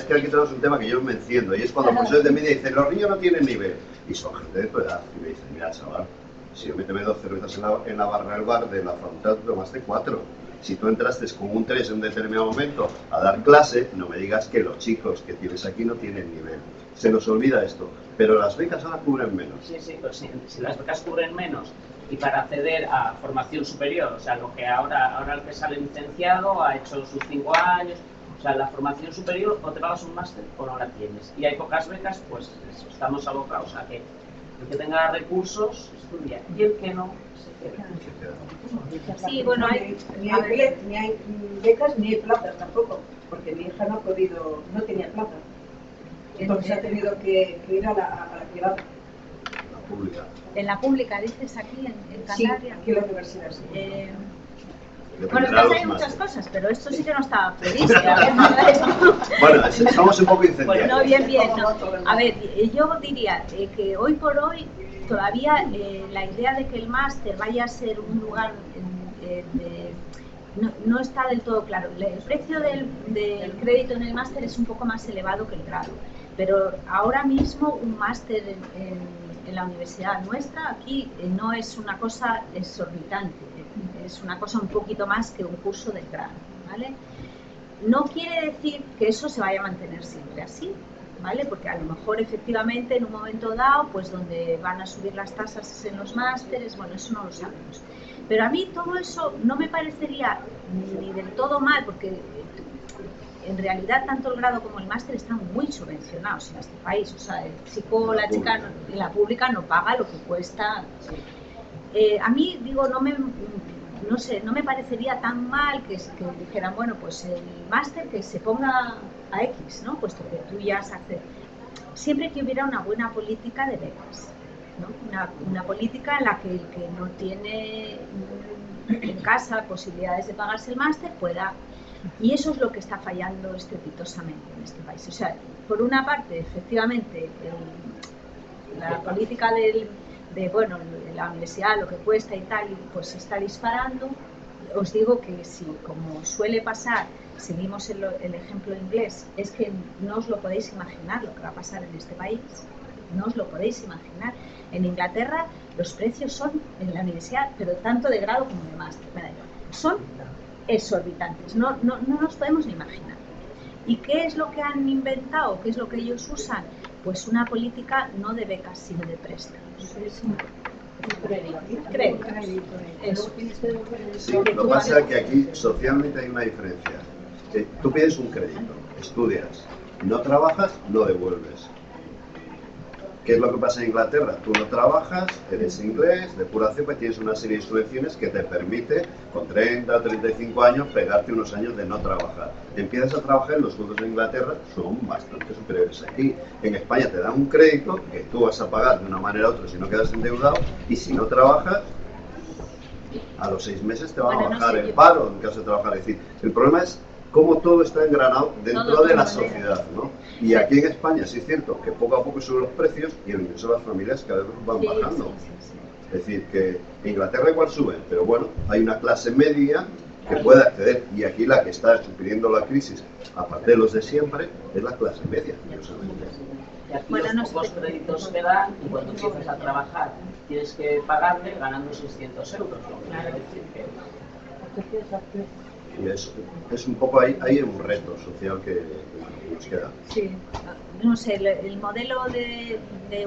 que aquí tenemos un tema que yo me enciendo, y es cuando profesores de media dicen los niños no tienen nivel, y son gente de tu edad, y me dicen, mira chaval, si yo me tomé 2 cervezas en la barra del bar de la facultad, tú tomaste 4. Si tú entraste con un 3 en un determinado momento a dar clase, no me digas que los chicos que tienes aquí no tienen nivel. Se nos olvida esto, pero las becas ahora cubren menos. Sí, pues si las becas cubren menos, y para acceder a formación superior, o sea, lo que ahora el que sale licenciado ha hecho sus 5 años, o sea, la formación superior o te pagas un máster o no la tienes. Y hay pocas becas, pues estamos abocados a que El que tenga recursos estudia y el que no se queda. Sí, bueno, ni hay becas ni hay plazas tampoco, porque mi hija no tenía plaza. Entonces ha tenido que ir a la privada. La pública. En la pública, dices, aquí en Cantabria. Sí, aquí en la universidad, sí. Bueno, es que hay muchas cosas, pero esto sí que no estaba previsto. Bueno, estamos un poco incendiarios. No, bien. No. A ver, yo diría que hoy por hoy todavía la idea de que el máster vaya a ser un lugar no está del todo claro. El precio del crédito en el máster es un poco más elevado que el grado, pero ahora mismo un máster en la universidad nuestra aquí no es una cosa exorbitante, es una cosa un poquito más que un curso de grado, ¿vale? No quiere decir que eso se vaya a mantener siempre así, ¿vale? Porque a lo mejor efectivamente en un momento dado, pues donde van a subir las tasas en los másteres, bueno, eso no lo sabemos. Pero a mí todo eso no me parecería ni del todo mal, porque en realidad tanto el grado como el máster están muy subvencionados en este país. O sea, el chico, la chica en la pública no paga lo que cuesta. A mí, digo, no me parecería tan mal que dijeran, bueno, pues el máster que se ponga a X, ¿no? Puesto que tú ya has accedido. Siempre que hubiera una buena política de becas, ¿no? Una política en la que el que no tiene en casa posibilidades de pagarse el máster pueda. Y eso es lo que está fallando estrepitosamente en este país. O sea, por una parte, efectivamente, la política de la universidad, lo que cuesta y tal, pues se está disparando. Os digo que si, como suele pasar, seguimos el ejemplo inglés, es que no os lo podéis imaginar lo que va a pasar en este país. No os lo podéis imaginar. En Inglaterra los precios son, en la universidad, pero tanto de grado como de máster, son exorbitantes, no nos podemos ni imaginar. ¿Y qué es lo que han inventado? ¿Qué es lo que ellos usan? Pues una política no de becas, sino de préstamos. Crédito. Sí, lo que pasa es que aquí socialmente hay una diferencia. Tú pides un crédito, estudias, no trabajas, no devuelves. ¿Qué es lo que pasa en Inglaterra? Tú no trabajas, eres inglés, de pura cepa, y tienes una serie de subvenciones que te permite, con 30 o 35 años, pegarte unos años de no trabajar. Empiezas a trabajar y los sueldos en Inglaterra son bastante superiores aquí. En España te dan un crédito que tú vas a pagar de una manera u otra si no quedas endeudado, y si no trabajas, a los 6 meses te van a bajar el paro en caso de trabajar. Es decir, el problema es cómo todo está engranado dentro de la sociedad, ¿no? Y aquí en España sí es cierto que poco a poco suben los precios y el ingreso de las familias cada vez van bajando. Es decir, que en Inglaterra igual suben, pero bueno, hay una clase media que puede acceder, y aquí la que está sufriendo la crisis, aparte de los de siempre, es la clase media. Y aquí los pocos créditos que dan, y cuando empiezas a trabajar tienes que pagarle ganando 600 euros. Claro. Es decir, que... Y es un poco ahí un reto social que nos queda. Sí, no sé, el modelo de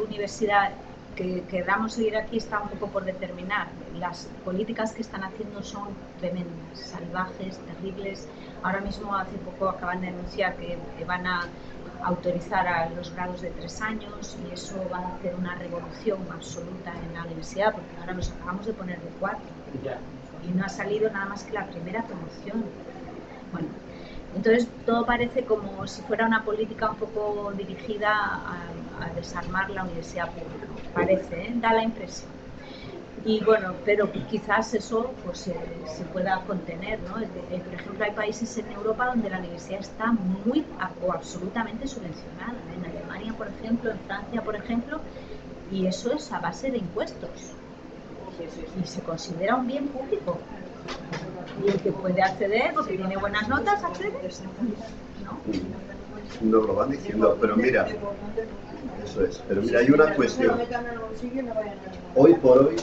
universidad que queramos seguir aquí está un poco por determinar. Las políticas que están haciendo son tremendas, salvajes, terribles. Ahora mismo, hace poco acaban de anunciar que van a autorizar a los grados de 3 años, y eso va a hacer una revolución absoluta en la universidad, porque ahora nos acabamos de poner de 4. Y no ha salido nada más que la primera promoción. Bueno, entonces todo parece como si fuera una política un poco dirigida a desarmar la universidad pública. Parece, da la impresión. Y bueno, pero quizás eso pues se pueda contener, ¿no? Por ejemplo, hay países en Europa donde la universidad está muy o absolutamente subvencionada. En Alemania, por ejemplo, en Francia, por ejemplo, y eso es a base de impuestos. Y se considera un bien público. Y el que puede acceder, porque tiene buenas notas, accede. ¿No? Nos lo van diciendo, pero mira, eso es. Pero mira, hay una cuestión. Hoy por hoy,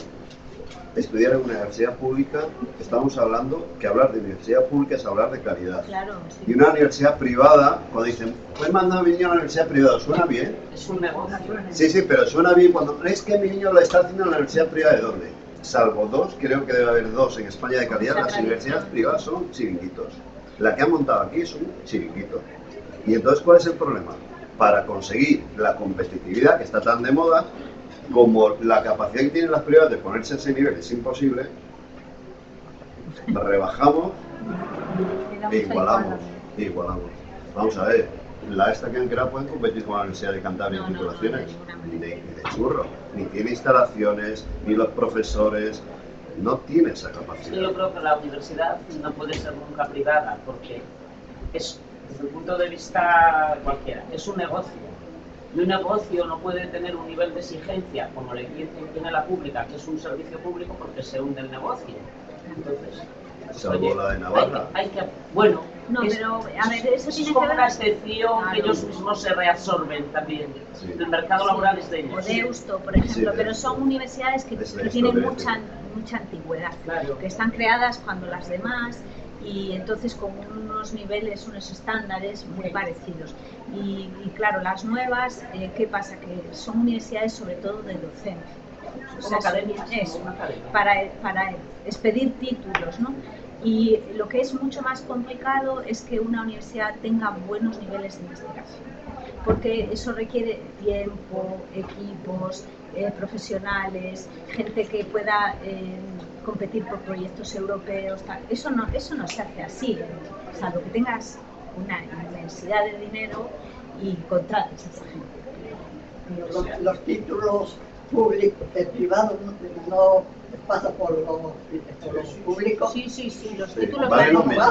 estudiar en una universidad pública, estamos hablando que hablar de universidad pública es hablar de calidad. Claro, sí. Y una universidad privada, cuando dicen, pues manda a mi niño a la universidad privada, ¿suena bien? Es un negocio. Sí, pero suena bien cuando es que mi niño lo está haciendo en la universidad privada. ¿De dónde? Salvo 2, creo que debe haber 2 en España de calidad, las universidades privadas son chiringuitos. La que han montado aquí es un chiringuito. Y entonces, ¿cuál es el problema? Para conseguir la competitividad que está tan de moda, como la capacidad que tienen las privadas de ponerse a ese nivel es imposible, rebajamos e igualamos. Vamos a ver, la esta que han creado pueden competir con la Universidad de Cantabria en titulaciones, ni de churro, ni tiene instalaciones, ni los profesores, no tiene esa capacidad. Yo creo que la universidad no puede ser nunca privada, porque es, desde el punto de vista cualquiera, es un negocio. Y un negocio no puede tener un nivel de exigencia como le tiene la pública, que es un servicio público, porque se hunde el negocio. Entonces, salvo la de Navarra. Hay que, bueno, no, pero a ver, eso tiene como que ver una excepción, claro, que ellos mismos se reabsorben también. Sí. El mercado laboral es de ellos. O Deusto, por ejemplo, sí, pero son universidades que tienen mucha antigüedad, claro, que están creadas cuando las demás, y entonces con unos niveles, unos estándares muy parecidos. Y claro, las nuevas, ¿qué pasa? Que son universidades sobre todo de docencia. O sea, eso, para expedir títulos, ¿no? Y lo que es mucho más complicado es que una universidad tenga buenos niveles de investigación, porque eso requiere tiempo, equipos, profesionales, gente que pueda competir por proyectos europeos, tal. Eso no se hace así, salvo que tengas una inmensidad de dinero y contrates a esa gente. Los títulos públicos, privados, no pasa por los públicos. Sí, los títulos vale lo mismo.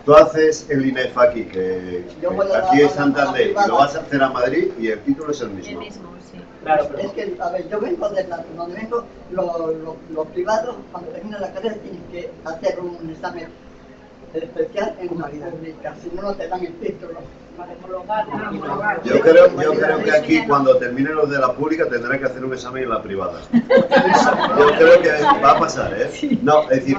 Tú haces el INEF aquí, que aquí es Santander, y lo vas a hacer a Madrid y el título es el mismo. El mismo, sí. Claro, pero es que, a ver, yo vengo de donde vengo, los privados, cuando terminan la carrera, tienen que hacer un examen especial en una pública, si no te dan el título. Yo creo que aquí, cuando terminen los de la pública, tendrán que hacer un examen en la privada. Yo creo que va a pasar, ¿eh? No, es decir,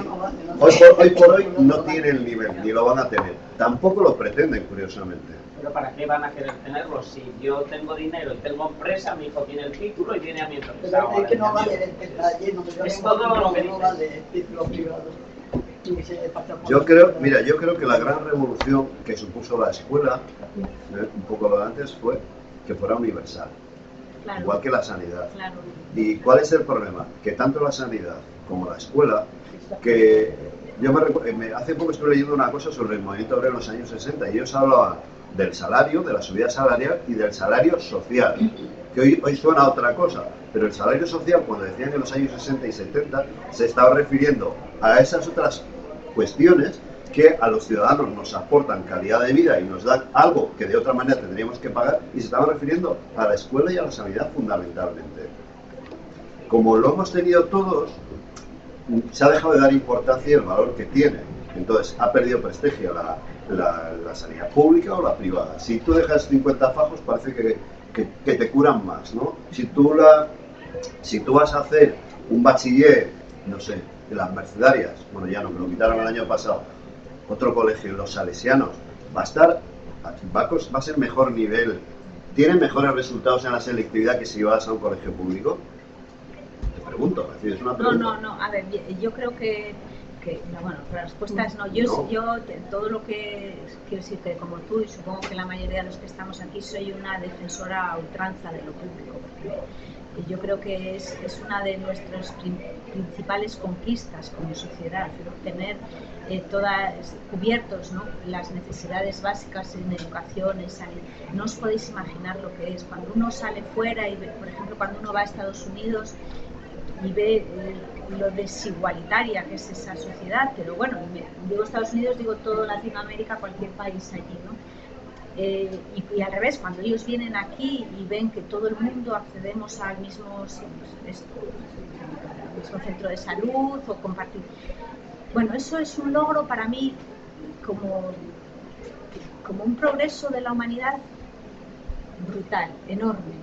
hoy por hoy no tienen el nivel, ni lo van a tener. Tampoco lo pretenden, curiosamente. Pero ¿para qué van a querer tenerlo? Si yo tengo dinero y tengo empresa, mi hijo tiene el título y viene a mi empresa. Pero es que no vale es todo lo que no vale el título privado. Yo creo que la gran revolución que supuso la escuela, un poco lo de antes, fue que fuera universal, claro, igual que la sanidad. Claro. ¿Y cuál es el problema? Que tanto la sanidad como la escuela, que yo hace poco estuve leyendo una cosa sobre el movimiento obrero en los años 60 y ellos hablaban del salario, de la subida salarial y del salario social, que hoy suena a otra cosa, pero el salario social, cuando decían en los años 60 y 70, se estaba refiriendo a esas otras cuestiones que a los ciudadanos nos aportan calidad de vida y nos dan algo que de otra manera tendríamos que pagar, y se estaban refiriendo a la escuela y a la sanidad fundamentalmente. Como lo hemos tenido todos, se ha dejado de dar importancia y el valor que tiene. Entonces ha perdido prestigio la sanidad pública o la privada. Si tú dejas 50 fajos, parece que te curan más, ¿no? Si tú vas a hacer un bachiller, no sé, de las Mercedarias, bueno, ya no, me lo quitaron el año pasado, otro colegio, los salesianos, va a ser mejor nivel, tiene mejores resultados en la selectividad que si vas a un colegio público. Te pregunto, es una pregunta. No, a ver, yo creo que bueno, la respuesta es no. Yo todo lo que quiero decir, que como tú y supongo que la mayoría de los que estamos aquí, soy una defensora a ultranza de lo público, porque yo creo que es una de nuestras principales conquistas como sociedad, ¿no? Tener todas cubiertos, ¿no?, las necesidades básicas en educación, en salud. No os podéis imaginar lo que es cuando uno sale fuera y ve, por ejemplo, cuando uno va a Estados Unidos y ve lo desigualitaria que es esa sociedad, pero bueno, digo Estados Unidos, digo todo Latinoamérica, cualquier país allí, ¿no? Y al revés, cuando ellos vienen aquí y ven que todo el mundo accedemos al mismo centro de salud o compartir. Bueno, eso es un logro para mí como un progreso de la humanidad brutal, enorme.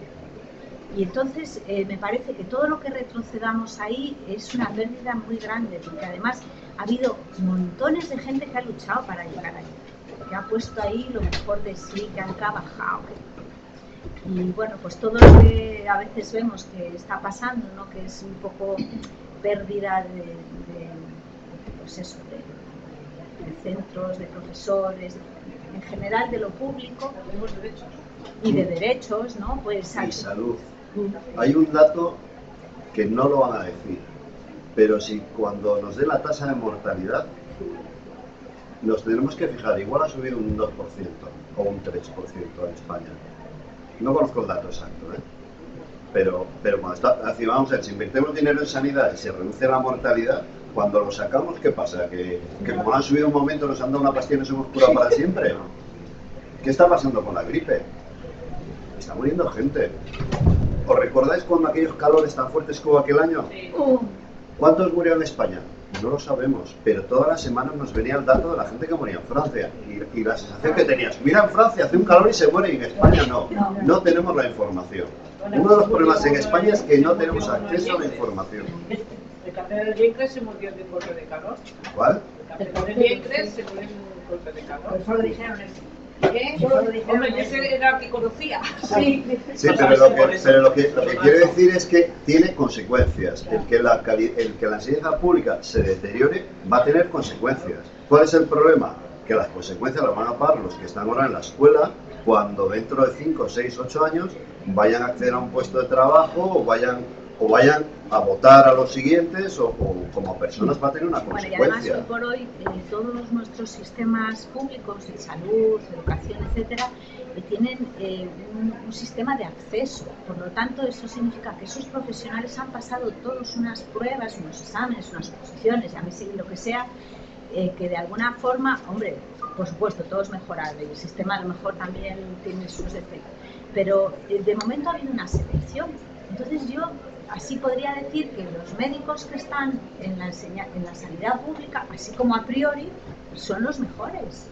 Y entonces me parece que todo lo que retrocedamos ahí es una pérdida muy grande, porque además ha habido montones de gente que ha luchado para llegar ahí, que ha puesto ahí lo mejor de sí, que han trabajado. Y bueno, pues todo lo que a veces vemos que está pasando, ¿no?, que es un poco pérdida de centros, de profesores, en general de lo público y de derechos, ¿no? Pues y salud. Hay un dato que no lo van a decir, pero si cuando nos dé la tasa de mortalidad, nos tenemos que fijar, igual ha subido un 2% o un 3% en España. No conozco el dato exacto, pero cuando vamos a ver, si invertimos dinero en sanidad y se reduce la mortalidad, cuando lo sacamos, ¿qué pasa? ¿Que como han subido un momento nos han dado una pastilla y nos hemos curado para siempre? ¿Qué está pasando con la gripe? Está muriendo gente. ¿Os recordáis cuando aquellos calores tan fuertes que hubo aquel año? Sí. ¿Cuántos murieron en España? No lo sabemos, pero todas las semanas nos venía el dato de la gente que moría en Francia y la sensación que tenías, mira en Francia hace un calor y se muere y en España no tenemos la información. Uno de los problemas en España es que no tenemos acceso a la información. El cáncer del vientre se murió de un golpe de calor. ¿Cuál? El cáncer del vientre se murió de un golpe de calor. Pues solo dijeron eso. ¿Qué? Hombre, yo ese era el que conocía. Sí, pero lo que quiere decir es que tiene consecuencias. El que la enseñanza pública se deteriore va a tener consecuencias. ¿Cuál es el problema? Que las consecuencias las van a pagar los que están ahora en la escuela cuando dentro de 5, 6, 8 años vayan a acceder a un puesto de trabajo o vayan a votar a los siguientes o como personas va a tener una consecuencia. Bueno, y además hoy por hoy todos nuestros sistemas públicos de salud, educación, etcétera, tienen un sistema de acceso. Por lo tanto, eso significa que esos profesionales han pasado todos unas pruebas, unos exámenes, unas oposiciones, llámese lo que sea, que de alguna forma, hombre, por supuesto, todo es mejorable y el sistema a lo mejor también tiene sus defectos, pero de momento ha habido una selección. Entonces yo así podría decir que los médicos que están en la sanidad pública, así como a priori, son los mejores.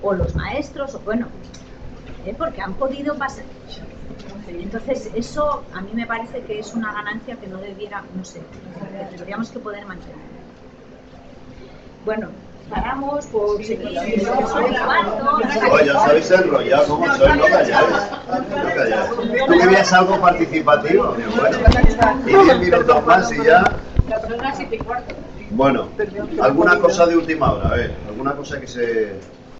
O los maestros, o bueno, porque han podido pasar. Entonces eso a mí me parece que es una ganancia que no debiera, no sé, que tendríamos que poder mantener. Bueno, paramos por seguir. Oye, ya sabéis enrollado cómo soy, no calláis. No calláis. ¿Tú querías algo participativo? Bueno, y 10 minutos más y ya. Las 7:15. Bueno, alguna cosa de última hora, a ver, alguna cosa que se...